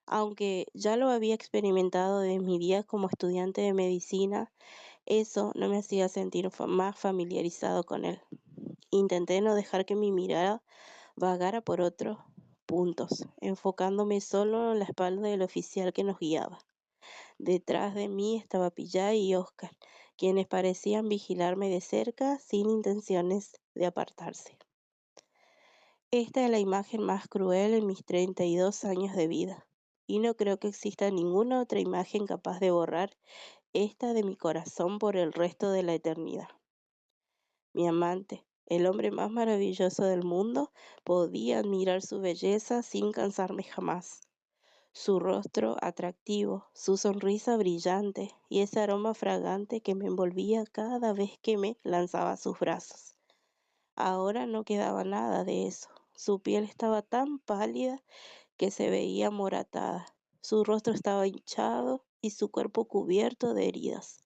Aunque ya lo había experimentado en mi día como estudiante de medicina, eso no me hacía sentir más familiarizado con él. Intenté no dejar que mi mirada vagara por otros puntos, enfocándome solo en la espalda del oficial que nos guiaba. Detrás de mí estaba Pillay y Oscar, quienes parecían vigilarme de cerca sin intenciones de apartarse. Esta es la imagen más cruel en mis 32 años de vida, y no creo que exista ninguna otra imagen capaz de borrar esta de mi corazón por el resto de la eternidad. Mi amante, el hombre más maravilloso del mundo, podía admirar su belleza sin cansarme jamás. Su rostro atractivo, su sonrisa brillante y ese aroma fragante que me envolvía cada vez que me lanzaba a sus brazos. Ahora no quedaba nada de eso. Su piel estaba tan pálida que se veía moratada. Su rostro estaba hinchado y su cuerpo cubierto de heridas.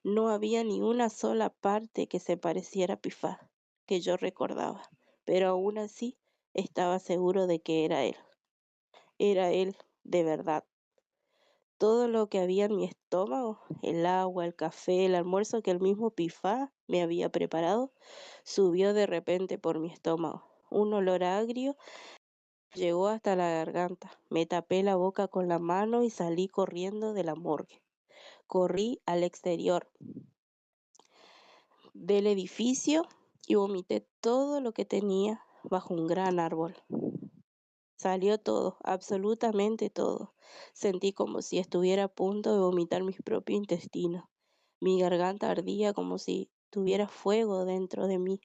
No había ni una sola parte que se pareciera a Pifá, que yo recordaba, pero aún así estaba seguro de que era él de verdad. Todo lo que había en mi estómago, el agua, el café, el almuerzo que el mismo Pifá me había preparado, subió de repente por mi estómago. Un olor agrio llegó hasta la garganta. Me tapé la boca con la mano y salí corriendo de la morgue. Corrí al exterior del edificio y vomité todo lo que tenía bajo un gran árbol. Salió todo, absolutamente todo. Sentí como si estuviera a punto de vomitar mis propios intestinos. Mi garganta ardía como si tuviera fuego dentro de mí.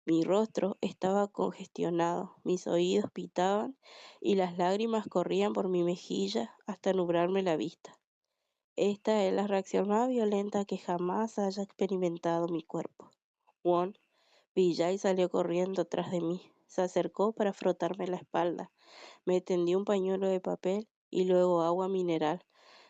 Mi rostro estaba congestionado, mis oídos pitaban y las lágrimas corrían por mi mejilla hasta nublarme la vista. Esta es la reacción más violenta que jamás haya experimentado mi cuerpo. Juan Villay salió corriendo tras de mí. Se acercó para frotarme la espalda. Me tendió un pañuelo de papel y luego agua mineral,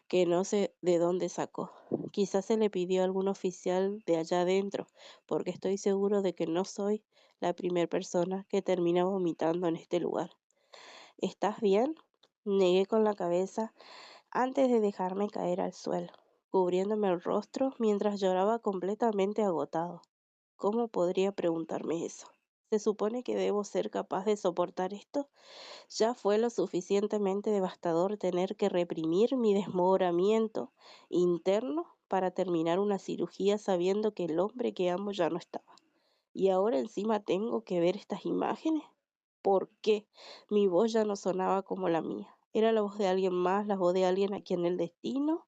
que no sé de dónde sacó. Quizás se le pidió a algún oficial de allá adentro, porque estoy seguro de que no soy la primera persona que termina vomitando en este lugar. ¿Estás bien? Negué con la cabeza antes de dejarme caer al suelo, cubriéndome el rostro mientras lloraba completamente agotado. ¿Cómo podría preguntarme eso? ¿Se supone que debo ser capaz de soportar esto? Ya fue lo suficientemente devastador tener que reprimir mi desmoronamiento interno para terminar una cirugía sabiendo que el hombre que amo ya no estaba. Y ahora encima tengo que ver estas imágenes. ¿Por qué? Mi voz ya no sonaba como la mía. Era la voz de alguien más, la voz de alguien a quien el destino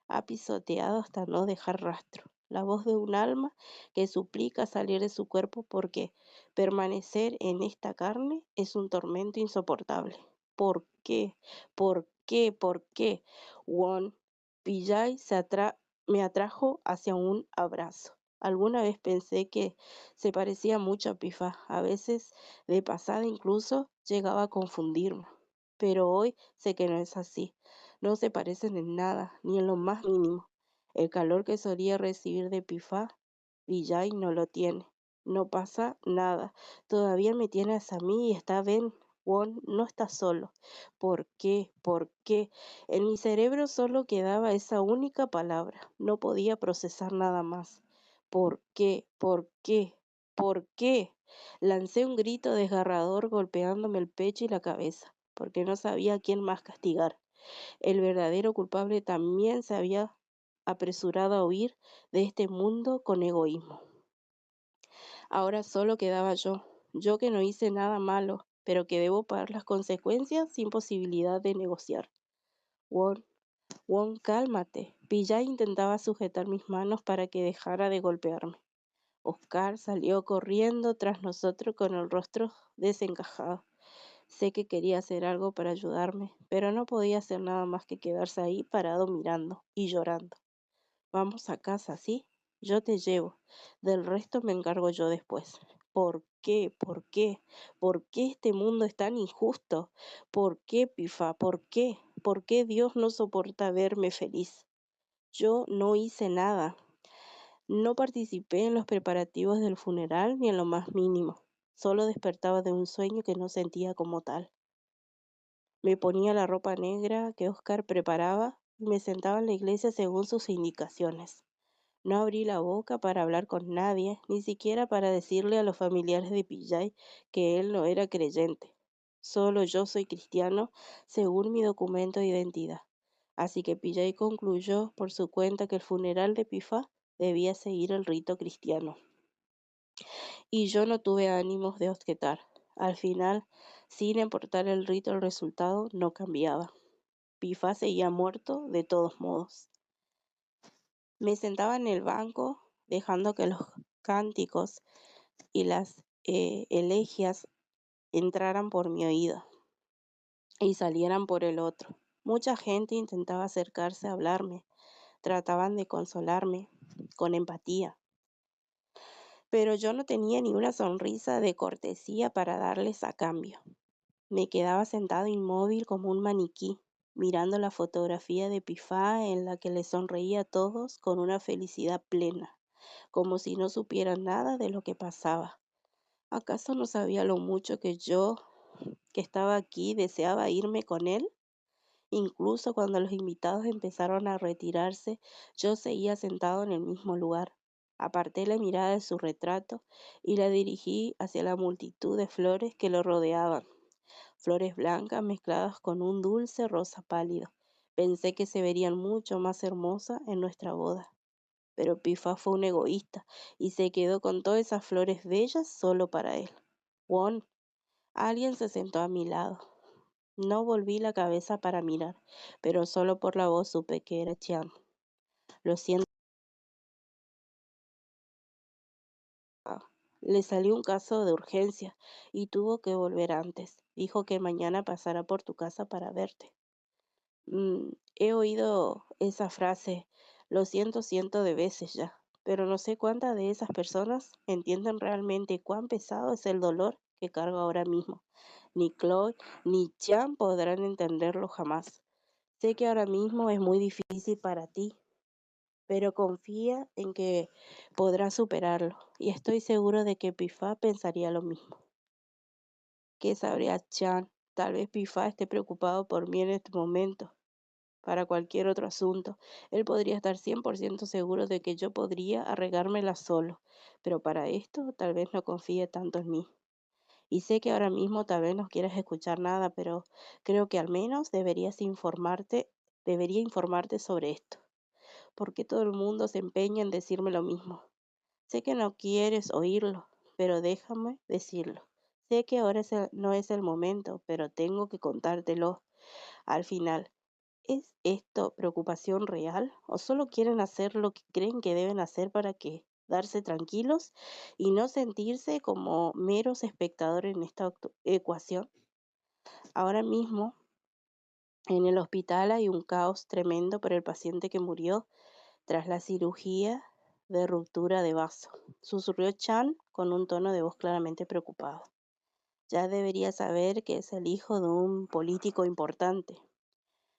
ha pisoteado hasta no dejar rastro. La voz de un alma que suplica salir de su cuerpo porque permanecer en esta carne es un tormento insoportable. ¿Por qué? ¿Por qué? ¿Por qué? Won Pillay me atrajo hacia un abrazo. Alguna vez pensé que se parecía mucho a Pifa. A veces, de pasada incluso, llegaba a confundirme. Pero hoy sé que no es así. No se parecen en nada, ni en lo más mínimo. El calor que solía recibir de Pifá, Villay no lo tiene. No pasa nada. Todavía me tienes a mí y está Ben. Won no está solo. ¿Por qué? ¿Por qué? En mi cerebro solo quedaba esa única palabra. No podía procesar nada más. ¿Por qué? ¿Por qué? ¿Por qué? Lancé un grito desgarrador golpeándome el pecho y la cabeza, porque no sabía a quién más castigar. El verdadero culpable también se había apresurado a huir de este mundo con egoísmo. Ahora solo quedaba yo que no hice nada malo, pero que debo pagar las consecuencias sin posibilidad de negociar. Won, Won, cálmate. Pillay intentaba sujetar mis manos para que dejara de golpearme. Oscar salió corriendo tras nosotros con el rostro desencajado. Sé que quería hacer algo para ayudarme, pero no podía hacer nada más que quedarse ahí parado mirando y llorando. Vamos a casa, ¿sí? Yo te llevo. Del resto me encargo yo después. ¿Por qué? ¿Por qué? ¿Por qué este mundo es tan injusto? ¿Por qué, Pifa? ¿Por qué? ¿Por qué Dios no soporta verme feliz? Yo no hice nada. No participé en los preparativos del funeral ni en lo más mínimo. Solo despertaba de un sueño que no sentía como tal. Me ponía la ropa negra que Oscar preparaba y me sentaba en la iglesia según sus indicaciones. No abrí la boca para hablar con nadie, ni siquiera para decirle a los familiares de Pillay que él no era creyente. Solo yo soy cristiano según mi documento de identidad. Así que Pillay concluyó por su cuenta que el funeral de Pifá debía seguir el rito cristiano. Y yo no tuve ánimos de objetar. Al final, sin importar el rito, el resultado no cambiaba. Pifá seguía muerto de todos modos. Me sentaba en el banco, dejando que los cánticos y las elegías entraran por mi oído y salieran por el otro. Mucha gente intentaba acercarse a hablarme, trataban de consolarme con empatía, pero yo no tenía ni una sonrisa de cortesía para darles a cambio. Me quedaba sentado inmóvil como un maniquí, mirando la fotografía de Pifá en la que le sonreía a todos con una felicidad plena, como si no supieran nada de lo que pasaba. ¿Acaso no sabía lo mucho que yo, que estaba aquí, deseaba irme con él? Incluso cuando los invitados empezaron a retirarse, yo seguía sentado en el mismo lugar. Aparté la mirada de su retrato y la dirigí hacia la multitud de flores que lo rodeaban, flores blancas mezcladas con un dulce rosa pálido. Pensé que se verían mucho más hermosas en nuestra boda. Pero Pifa fue un egoísta y se quedó con todas esas flores bellas solo para él. Won, alguien se sentó a mi lado. No volví la cabeza para mirar, pero solo por la voz supe que era Chiam. Lo siento. Le salió un caso de urgencia y tuvo que volver antes. Dijo que mañana pasará por tu casa para verte. He oído esa frase, lo siento cientos de veces ya, pero no sé cuántas de esas personas entienden realmente cuán pesado es el dolor que cargo ahora mismo. Ni Chloe ni Chan podrán entenderlo jamás. Sé que ahora mismo es muy difícil para ti, pero confía en que podrás superarlo. Y estoy seguro de que Pifa pensaría lo mismo. ¿Qué sabría Chan? Tal vez Pifa esté preocupado por mí en este momento. Para cualquier otro asunto, él podría estar 100% seguro de que yo podría arreglármela solo, pero para esto tal vez no confíe tanto en mí. Y sé que ahora mismo tal vez no quieras escuchar nada, pero creo que al menos debería informarte sobre esto, porque todo el mundo se empeña en decirme lo mismo. Sé que no quieres oírlo, pero déjame decirlo. Sé que ahora no es el momento, pero tengo que contártelo. Al final, ¿es esto preocupación real o solo quieren hacer lo que creen que deben hacer para quedarse tranquilos y no sentirse como meros espectadores en esta ecuación? Ahora mismo en el hospital hay un caos tremendo por el paciente que murió tras la cirugía de ruptura de vaso, susurró Chan con un tono de voz claramente preocupado. Ya debería saber que es el hijo de un político importante.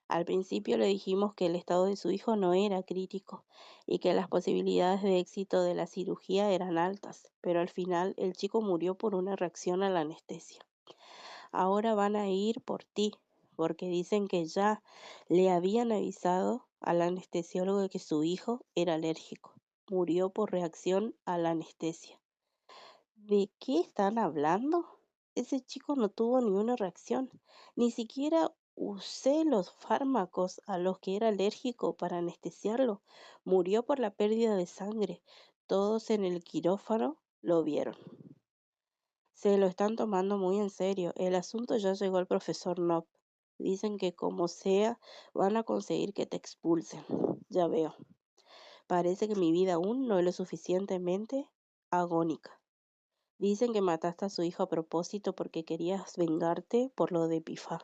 Al principio le dijimos que el estado de su hijo no era crítico y que las posibilidades de éxito de la cirugía eran altas, pero al final el chico murió por una reacción a la anestesia. Ahora van a ir por ti, porque dicen que ya le habían avisado al anestesiólogo de que su hijo era alérgico. Murió por reacción a la anestesia. ¿De qué están hablando? Ese chico no tuvo ni una reacción. Ni siquiera usé los fármacos a los que era alérgico para anestesiarlo. Murió por la pérdida de sangre. Todos en el quirófano lo vieron. Se lo están tomando muy en serio. El asunto ya llegó al profesor Nopp. Dicen que como sea van a conseguir que te expulsen. Ya veo. Parece que mi vida aún no es lo suficientemente agónica. Dicen que mataste a su hijo a propósito porque querías vengarte por lo de Pifa.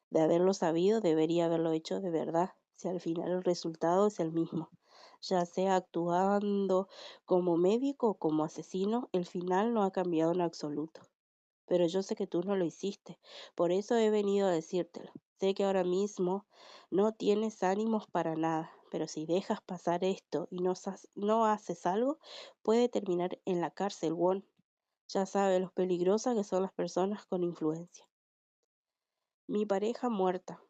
De haberlo sabido, debería haberlo hecho de verdad, si al final el resultado es el mismo. Ya sea actuando como médico o como asesino, el final no ha cambiado en absoluto. Pero yo sé que tú no lo hiciste, por eso he venido a decírtelo. Sé que ahora mismo no tienes ánimos para nada, pero si dejas pasar esto y no haces algo, puede terminar en la cárcel, Won. Ya sabe lo peligrosas que son las personas con influencia. Mi pareja muerta,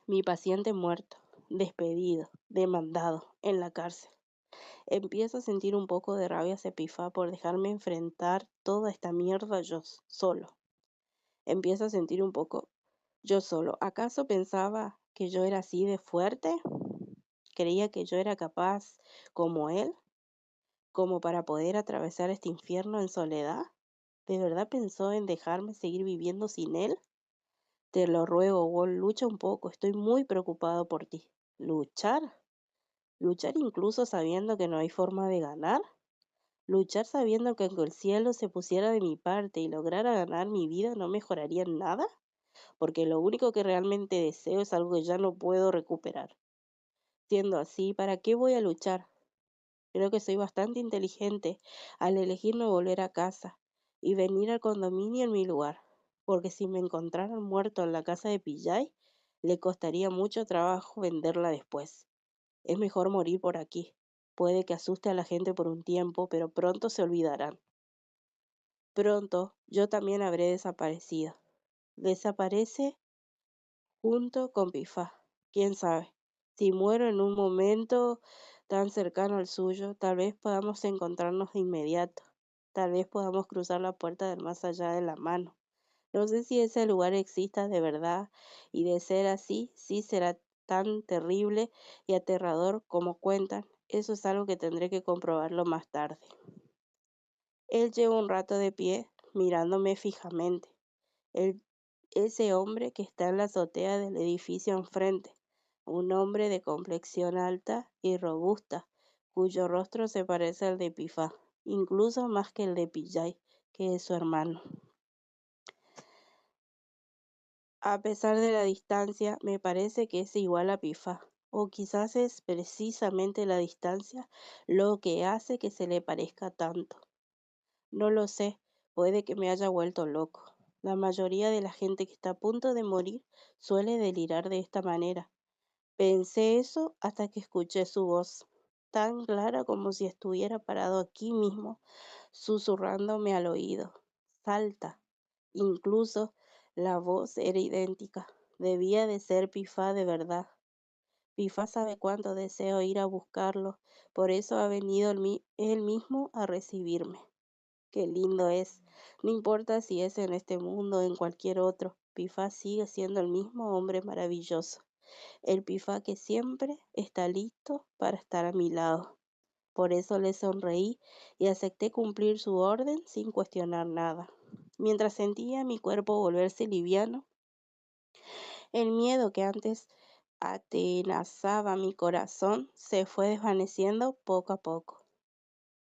mi paciente muerto, despedido, demandado, en la cárcel. Empiezo a sentir un poco de rabia hacia Pifa por dejarme enfrentar toda esta mierda solo. Empiezo a sentir un poco yo solo. ¿Acaso pensaba que yo era así de fuerte? ¿Creía que yo era capaz, como él, como para poder atravesar este infierno en soledad? ¿De verdad pensó en dejarme seguir viviendo sin él? Te lo ruego, Wall, lucha un poco. Estoy muy preocupado por ti. ¿Luchar? ¿Luchar incluso sabiendo que no hay forma de ganar? ¿Luchar sabiendo que aunque el cielo se pusiera de mi parte y lograra ganar mi vida no mejoraría en nada? Porque lo único que realmente deseo es algo que ya no puedo recuperar. Siendo así, ¿para qué voy a luchar? Creo que soy bastante inteligente al elegir no volver a casa y venir al condominio en mi lugar, porque si me encontraran muerto en la casa de Pillay, le costaría mucho trabajo venderla después. Es mejor morir por aquí. Puede que asuste a la gente por un tiempo, pero pronto se olvidarán. Pronto yo también habré desaparecido. Desaparece junto con Pifá. Quién sabe, si muero en un momento tan cercano al suyo, tal vez podamos encontrarnos de inmediato. Tal vez podamos cruzar la puerta del más allá de la mano. No sé si ese lugar exista de verdad y de ser así, sí será tan terrible y aterrador como cuentan. Eso es algo que tendré que comprobarlo más tarde. Él lleva un rato de pie, mirándome fijamente. El- Ese hombre que está en la azotea del edificio enfrente, un hombre de complexión alta y robusta, cuyo rostro se parece al de Pifá, incluso más que el de Pillay, que es su hermano. A pesar de la distancia, me parece que es igual a Pifá, o quizás es precisamente la distancia lo que hace que se le parezca tanto. No lo sé, Puede que me haya vuelto loco. La mayoría de la gente que está a punto de morir suele delirar de esta manera. Pensé eso hasta que escuché su voz, tan clara como si estuviera parado aquí mismo, susurrándome al oído. Salta. Incluso la voz era idéntica. Debía de ser Pifá de verdad. Pifá sabe cuánto deseo ir a buscarlo, por eso ha venido él mismo a recibirme. Qué lindo es. No importa si es en este mundo o en cualquier otro, Pifá sigue siendo el mismo hombre maravilloso. El Pifá que siempre está listo para estar a mi lado. Por eso le sonreí y acepté cumplir su orden sin cuestionar nada. Mientras sentía mi cuerpo volverse liviano, el miedo que antes atenazaba mi corazón se fue desvaneciendo poco a poco.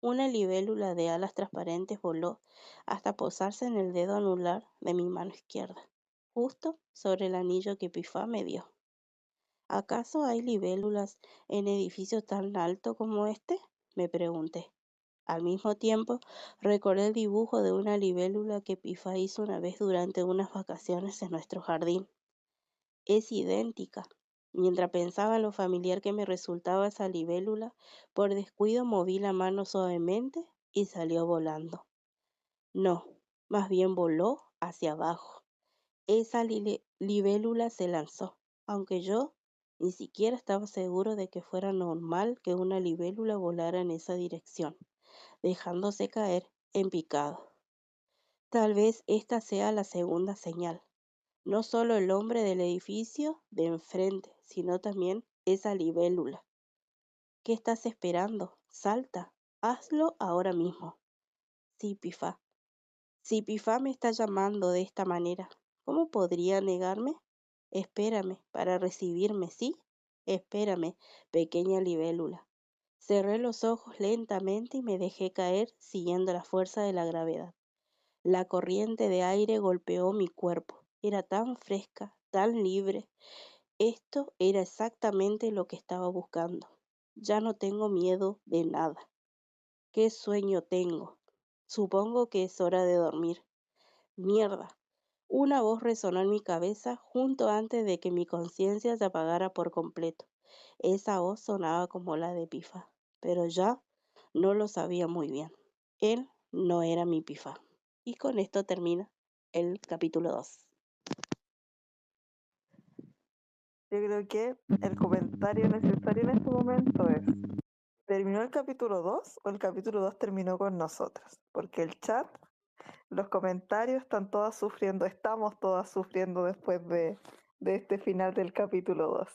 Una libélula de alas transparentes voló hasta posarse en el dedo anular de mi mano izquierda, justo sobre el anillo que Pifá me dio. ¿Acaso hay libélulas en edificios tan altos como este? Me pregunté. Al mismo tiempo, recordé el dibujo de una libélula que Pifá hizo una vez durante unas vacaciones en nuestro jardín. Es idéntica. Mientras pensaba en lo familiar que me resultaba esa libélula, por descuido moví la mano suavemente y salió volando. No, más bien voló hacia abajo. Esa libélula se lanzó, aunque yo ni siquiera estaba seguro de que fuera normal que una libélula volara en esa dirección, dejándose caer en picado. Tal vez esta sea la segunda señal. No solo el hombre del edificio de enfrente, sino también esa libélula. ¿Qué estás esperando? Salta, hazlo ahora mismo. Sí, Pifá. Si Pifá me está llamando de esta manera, ¿cómo podría negarme? Espérame para recibirme, ¿sí? Espérame, pequeña libélula. Cerré los ojos lentamente y me dejé caer siguiendo la fuerza de la gravedad. La corriente de aire golpeó mi cuerpo. Era tan fresca, tan libre. Esto era exactamente lo que estaba buscando. Ya no tengo miedo de nada. ¿Qué sueño tengo? Supongo que es hora de dormir. Mierda. Una voz resonó en mi cabeza justo antes de que mi conciencia se apagara por completo. Esa voz sonaba como la de Pifa, pero ya no lo sabía muy bien. Él no era mi Pifa. Y con esto termina el capítulo 2. Yo creo que el comentario necesario en este momento es, ¿terminó el capítulo 2 o el capítulo 2 terminó con nosotras? Porque el chat, los comentarios están todas sufriendo, estamos todas sufriendo después de este final del capítulo 2.